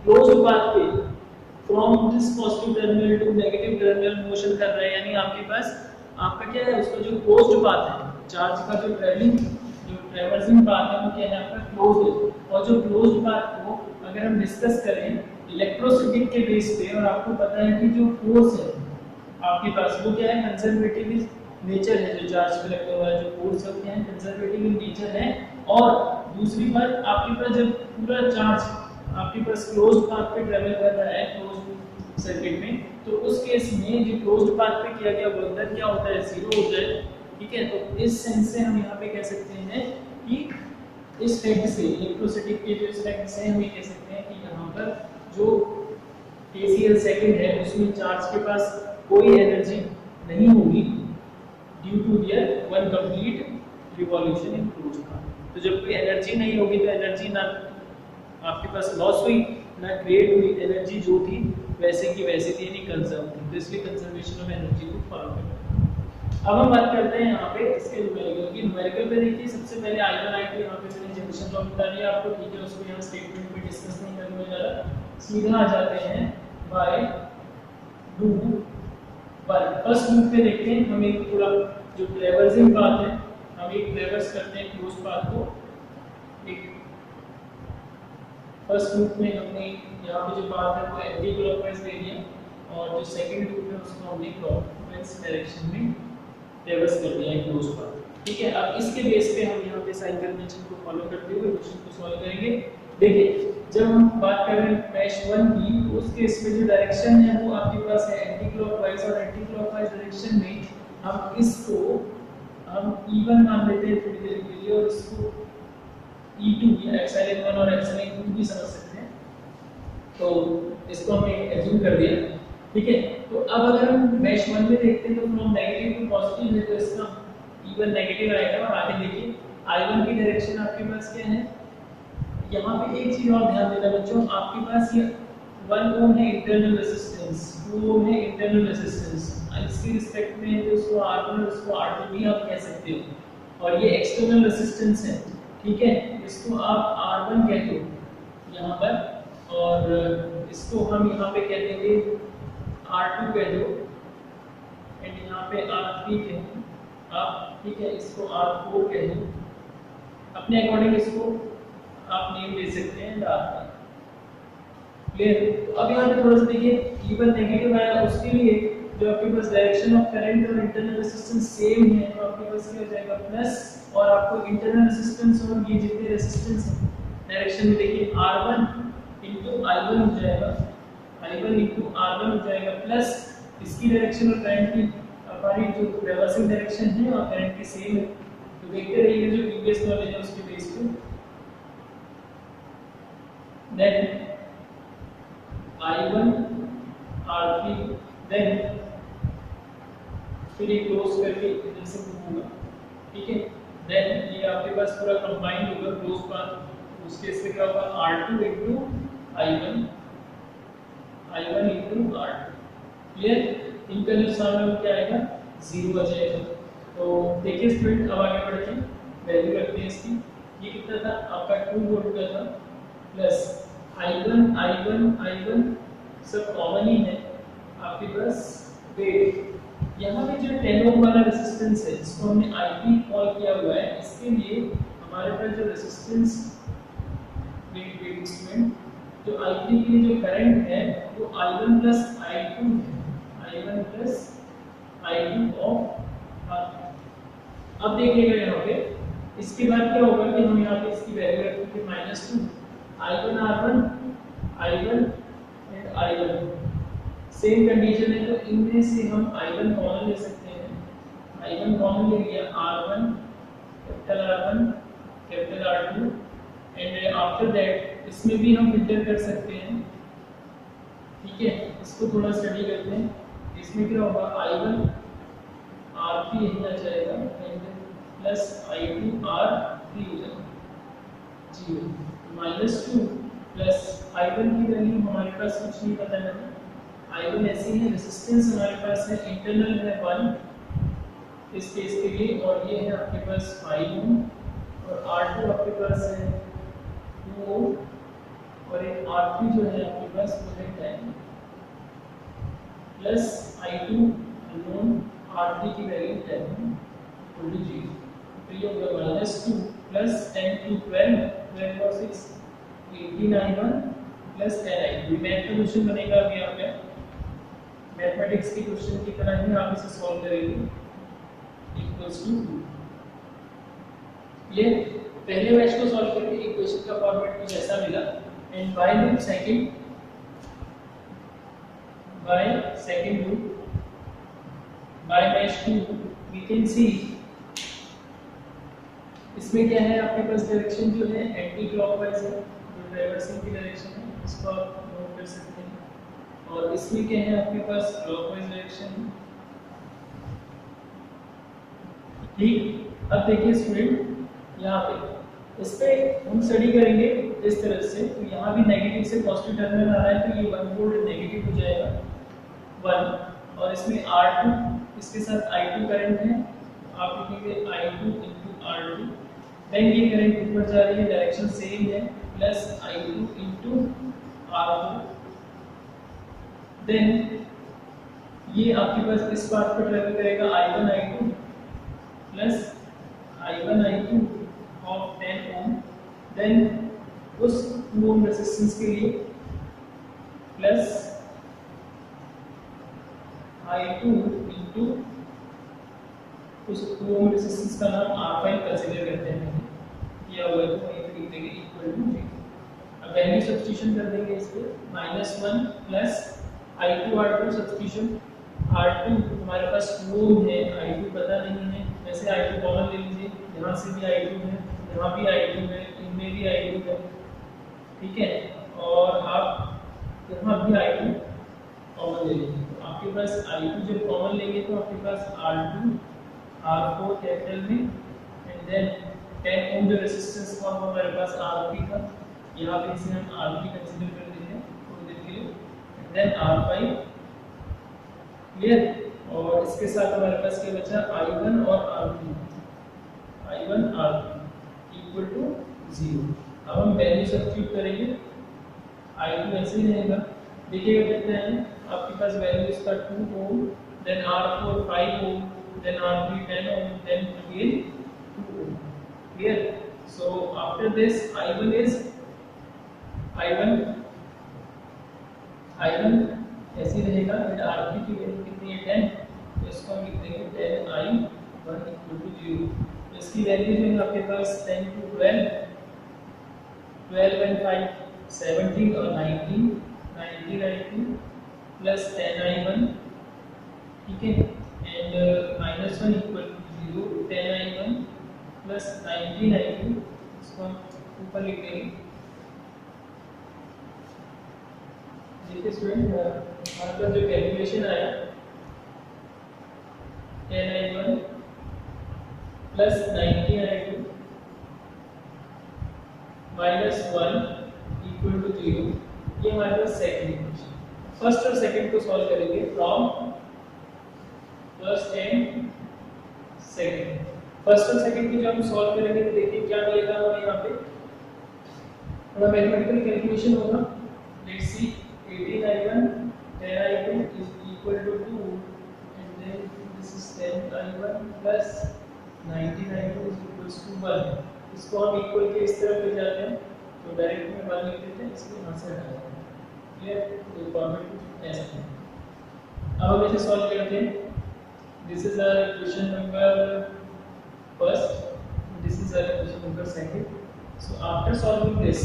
क्लोज्ड पाथ पे from this positive terminal to negative terminal motion कर रहा है, यानी आपके पास आपका क्या है, उसका जो क्लोज्ड पाथ है, चार्ज का जो ट्रैवलिंग जो ट्रैवर्सिंग पाथ है वो क्या है आपका क्लोज्ड है। और जो क्लोज्ड पाथ को अगर हम डिस्कस करें इलेक्ट्रोस्टैटिक के बेस पे, और आपको पता है कि जो फोर्स है आपके पास वो क्या है, कंजर्वेटिव नेचर है, जो चार्ज पे लगने वाला जो फोर्स है क्या है, कंजर्वेटिव इन नेचर है। और दूसरी बात आपके पास जब पूरा चार्ज आपके पास क्लोज्ड पाथ पे ट्रैवल कर रहा है क्लोज्ड सर्किट में, तो उस केस में जो क्लोज्ड पाथ पे किया गया वर्क क्या होता है, जीरो होता है, ठीक है। तो इस सेंस से हम यहाँ पे कह सकते हैं कि इस फैक्ट से इलेक्ट्रोस्टैटिक के जो इस फैक्ट से हम ये कह सकते हैं कि यहाँ पर जो केसीएल सेकंड है उसमें चार्ज के पास कोई एनर्जी नहीं होगी due to their one complete revolution in closed path. तो जब कोई एनर्जी नहीं होगी तो एनर्जी ना आपके पास लॉस हुई ना क्रिएट हुई, एनर्जी जो थी वैसे की वैसे थी, यानी कंजर्व थी। तो इसलिए कंजर्वेशन ऑफ एनर्जी को फॉलो करना है। अब हम बात करते हैं यहाँ पे इसके न्यूमेरिकल की। न्यूमेरिकल पे देखिए सबसे पहले I1 I2 यहाँ पे मैंने जंक्शन लॉ बता दिया आपको, ठीक है, उसको यहाँ स्टेटमेंट में डिस्कस नहीं करने ज़्यादा, सीधा आ जाते हैं बाय लूप पर। फर्स्ट लूप पे देखते हैं, हम एक पूरा जो ट्रैवर्सिंग पाथ है, हम एक ट्रैवर्स करते हैं क्लोज पाथ को। एक फर्स्ट लूप में हमने यहाँ पे जो पाथ है वो एंटी क्लॉकवाइज ले लिया, और जो सेकंड लूप है उसको हमने क्लॉकवाइज डायरेक्शन में ट्रैवर्स कर दिया है क्लोज पाथ, ठीक है। अब इसके बेस पे हम यहाँ पे साइन कन्वेंशन को फॉलो करते हुए क्वेश्चन को सॉल्व करेंगे। देखिए जब हम बात कर रहे हैं मैश 1 की, तो उस केस में जो डायरेक्शन है वो आपके पास है anti clockwise, or anti clockwise direction में हम इसको हम E1 मान लेते हैं थोड़ी देर के लिए, और इसको E2 या एप्सिलॉन 1 और एप्सिलॉन 2 भी समझ सकते हैं। तो इसको हमने एज्यूम कर दिया, ठीक है। तो अब अगर हम मैश 1 में देखते हैं तो फ्रॉम नेगेटिव टू पॉजिटिव है, तो इसका E1 नेगेटिव आएगा। और आगे देखिए I1 की डायरेक्शन आपके पास क्या है, यहाँ पे एक चीज और ध्यान देना बच्चों, आपके पास ये 1 ओम है इंटरनल रेजिस्टेंस, 2 ओम है इंटरनल रेजिस्टेंस, इसके रिस्पेक्ट में जो इसको R1 और इसको R2 भी आप कह सकते हो, और ये एक्सटर्नल रेजिस्टेंस है, ठीक है, इसको आप R1 कह दो यहाँ पर, और इसको हम यहाँ पे कह देंगे R2 कह दो, एंड यहाँ पे R3 कह दो आप, ठीक है, इसको R4 कह दो, अपने अकॉर्डिंग इसको आप नेम दे सकते हैं डालते हैं, क्लियर। तो अब यहाँ पे थोड़ा सा देखिए, इवन नेगेटिव आया उसके लिए जो आपके पास डायरेक्शन ऑफ करंट और इंटरनल रेजिस्टेंस सेम है, तो आपके पास क्या हो जाएगा प्लस, और आपको इंटरनल रेजिस्टेंस और ये जितने रेजिस्टेंस है डायरेक्शन में देखिए R1 into I1 हो जाएगा, I1 into R1 हो जाएगा, प्लस इसकी डायरेक्शन और करंट की हमारी जो रिवर्सिंग डायरेक्शन है और करंट की सेम है, तो देखते रहिए जो प्रीवियस नॉलेज है उसके बेस पे। Then I1 R3, then फिर ये क्लोज करके इधर से होगा, ठीक है, देन ये आपके पास पूरा कंबाइंड होगा क्लोज पाथ, उसके इससे क्या होगा R2 into I1, I1 into R2, clear. इनका जो सामने क्या आएगा 0 आ जाएगा। तो देखिए स्टूडेंट, अब आगे बढ़ते हैं, वैल्यू रखते हैं इसकी, ये कितना था आपका 2 वोल्ट का था, प्लस I1 I1 I1 सब कॉमन ही है आपके पास, वेट यहाँ पे जो 10 ओम वाला रेजिस्टेंस है इसको हमने IP कॉल किया हुआ है, इसके लिए हमारे पास जो रेजिस्टेंस वेट स्टूडेंट, जो IP के लिए जो करंट है वो I1 प्लस I2 है, I1 plus I2 of R। अब देखिएगा यहाँ पे इसके बाद क्या होगा कि हम यहाँ पे इसकी वैल्यू रखेंगे -2, I1 R1 I1 and I1 same condition है, तो इनमें से हम I1 कॉमन ले सकते हैं, I1 कॉमन ले लिया, R1 capital R2, and after that इसमें भी हम फिल्टर कर सकते हैं, ठीक है, इसको थोड़ा स्टडी करते हैं। इसमें क्या होगा I1 R3 यही आ जाएगा, एंड प्लस I2 R3 हो जाएगा 0, -2 प्लस I1 की वैल्यू हमारे पास कुछ नहीं पता है, I1 ऐसे ही रेजिस्टेंस हमारे पास है, इंटरनल है 1 इस केस के लिए, और ये है आपके पास 5 ओम, और R2 आपके पास है 2 ओम, और एक R3 जो है आपके पास वो है 10, प्लस I2 अननोन, R3 की वैल्यू 10 इक्वल टू 0, तो ये होगा -2 प्लस 10 to 12, 12 और 6 18 I1 प्लस 10 I2। मैथ का क्वेश्चन बनेगा अभी यहाँ पे, मैथमेटिक्स के क्वेश्चन की तरह ही आप इसे सॉल्व करेंगे, इक्वल्स टू 2। ये पहले मैच को सॉल्व करके इक्वेशन का फॉर्मेट कुछ ऐसा मिला, and by loop second loop by mesh 2 we can see, इसमें क्या है आपके पास डायरेक्शन जो है एंटी क्लॉकवाइज है, जो रिवर्सिंग की डायरेक्शन है इसको आप नोट कर सकते हैं, और इसमें क्या है आपके पास क्लॉकवाइज डायरेक्शन, ठीक। अब देखिए स्टूडेंट यहाँ पे इस पे हम स्टडी करेंगे इस तरह से, तो यहाँ भी नेगेटिव से पॉजिटिव टर्मिनल आ रहा है, तो ये 1 वोल्ट नेगेटिव हो जाएगा 1, और इसमें R2 इसके साथ I2 करंट है, आप लिखेंगे I2 into R2, देन ये करंट ऊपर जा रही है, डायरेक्शन सेम है, plus I2 into R4, then ये आपके पास इस पाथ पर ट्रेवल करेगा I1 I2 plus I1 I2 of 10 Om, then उस 2 ओम रेजिस्टेंस के लिए प्लस I2 into उस 2 ओम रेजिस्टेंस का नाम R5 कंसीडर करते हैं, किया हुआ है तो वहीं पे लिख देंगे इक्वल टू 0। अब वैल्यू सब्स्टिट्यूशन कर देंगे इस पे, -1 plus I2 R2 substitution, R2 हमारे पास 2 ओम है, I2 पता नहीं है, वैसे I2 कॉमन ले लीजिए, यहाँ से भी I2 है, यहाँ भी I2 है, इनमें भी I2 है, ठीक है, और आप यहाँ भी I2 कॉमन ले लीजिए, तो आपके पास I2 जब कॉमन लेंगे तो आपके पास R2 R4 कैपिटल में, एंड देन 10 ओम जो रेजिस्टेंस था वो हमारे पास R3 था, यहाँ पे इसे हम R3 कंसीडर कर लेते हैं थोड़ी देर के लिए, देन R5 क्लियर। और इसके साथ हमारे पास क्या बचा I1 और R3, I1 R3 equal to 0। अब हम वैल्यू सब्स्टिट्यूट करेंगे, I2 ऐसे ही रहेगा, देखिएगा कितना है आपके पास वैल्यू इसका 2 ओम, then R4 5 Om, then R3 10 ohm, then again 2 ohm. Clear? So after this I1 is I1 ऐसे रहेगा, फिर R3 की वैल्यू कितनी है 10, तो इसको हम लिख देंगे 10 I1 equal to 0। तो इसकी वैल्यू जो है आपके पास 10 to 12, 12 and 5 17 और 19 19 प्लस 10 I1, ठीक है, and -1 equal to 0, 10 I1 plus 19 I2, इसको हम ऊपर लिख देंगे। देखिए स्टूडेंट, हमारे पास जो कैलकुलेशन आया 10 I1 plus 19 I2 minus 1 equal to 0, ये हमारे पास सेकंड इक्वेशन। फर्स्ट और सेकंड को सॉल्व करेंगे from first and second. First और सेकंड की जब हम सॉल्व करेंगे तो देखिए क्या मिलेगा हमें, यहाँ पे थोड़ा मैथमेटिकल कैलकुलेशन होगा। Let's see 18 I1 10 I2 is equal to 2 and then this is 10 I1 plus 19 I2 is equals to 1। इसको हम इक्वल के इस तरफ ले जाते हैं तो डायरेक्ट में 1 लिख देते हैं, इसको यहाँ से हटा देते हैं। क्लियर? तो फॉर्मेट कुछ ऐसा है। अब हम इसे सॉल्व करते हैं। This is our question number first, this is our question number second. So after solving this,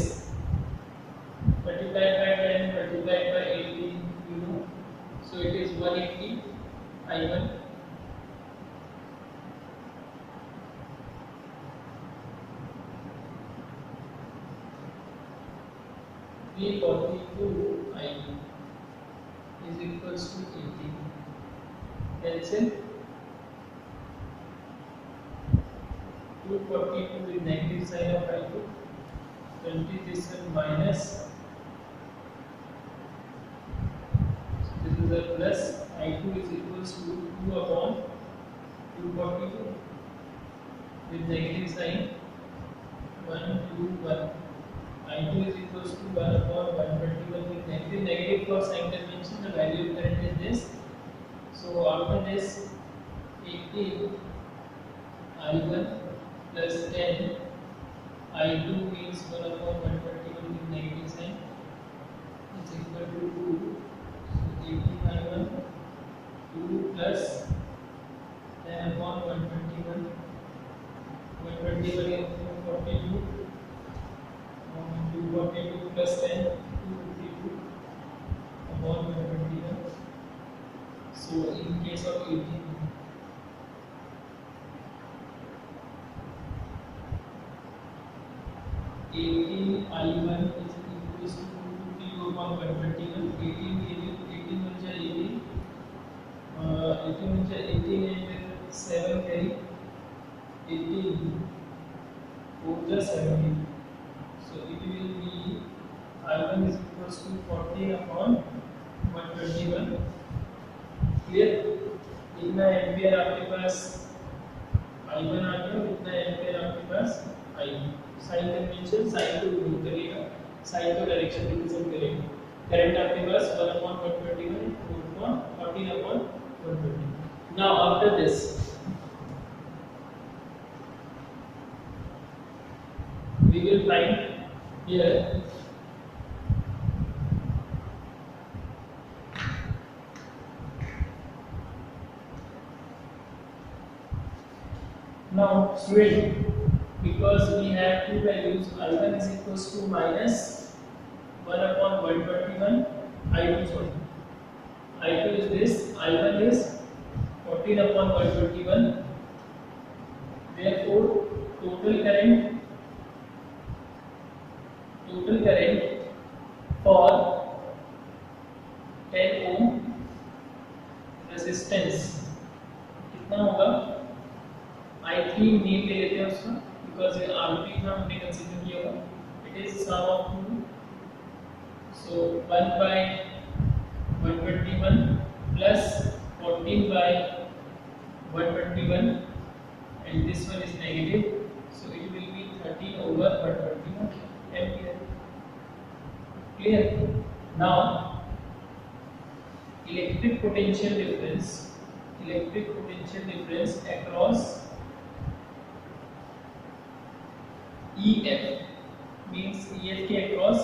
multiplied by 10, multiplied by 18, you know, so it is 180 I1 342 I2 is equals to 80. Cancel 242 with negative sign of I2, 20 this one minus, so this is a plus, I2 is equals to 2 upon 242 with negative sign 1 2 1, I2 is equals to 1 upon 121 with negative for sign convention, the value of current is this. So after this 18 I1 plus 10 I2 means 1 upon 121 with negative sign is equal to 2, so 18 I1 2 plus 10 upon 121 121 is 42 242 plus 10 252 upon 121. So in case of 18 I1 is equals to 2 upon 121, 18 18 will be 18, 18 will be 18 and 7 carry 18 4 just 17, so it will be I1 is equals to 40 upon 121। Clear? इतना ampere आपके पास I1 आ गया, इतना ampere आपके पास I2। Sign convention, sign को remove करिएगा, sign को direction represent करेगा। Current आपके पास 1 upon 121 14 upon 120। Now after this we will find here now student, because we have two values, I1 is equals to minus 1 upon 121, I2 sorry, I2 is this, I1 is 14 upon 121, therefore total current for 10 ohm resistance कितना होगा, I3 name ले लेते हैं उसका because R3 था हमने consider किया हुआ, it is sum of 2, so 1 by 121 plus 14 by 121, and this one is negative, so it will be 13 over 121 ampere. Clear? Now electric potential difference across EF means EF के across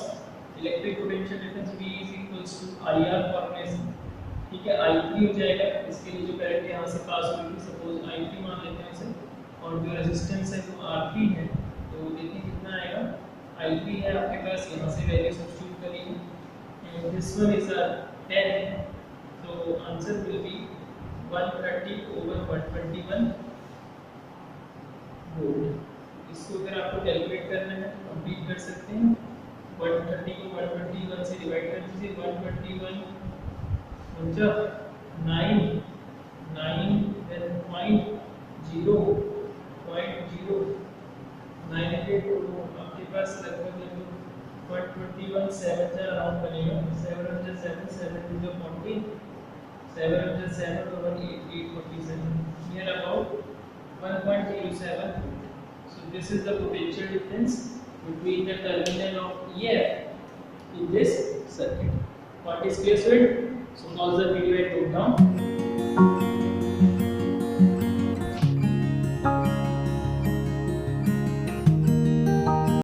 electric potential difference V is equals to IR formation, ठीक है। I3 हो जाएगा, इसके लिए जो current यहाँ से पास हो रही है सपोज I3 मान लेते हैं इसे, और जो रेजिस्टेंस है वो R3 है, तो देखिए कितना आएगा, I3 है आपके पास, यहाँ से वैल्यू सब्स्टिट्यूट करिए, and this one is 10, so answer will be 130 over 121 volt. इसको अगर आपको कैलकुलेट करना है तो आप भी कर सकते हैं, 130 को 121 से डिवाइड कर दीजिए, 121 मतलब 9 then 0.900 तो आपके पास लगभग 121 7 का राउंड बनेगा, 707 7 into 14 707 over 847 near about 1.07. So this is the potential difference between the terminal of EF in this circuit. What is clear? So pause the video and note down.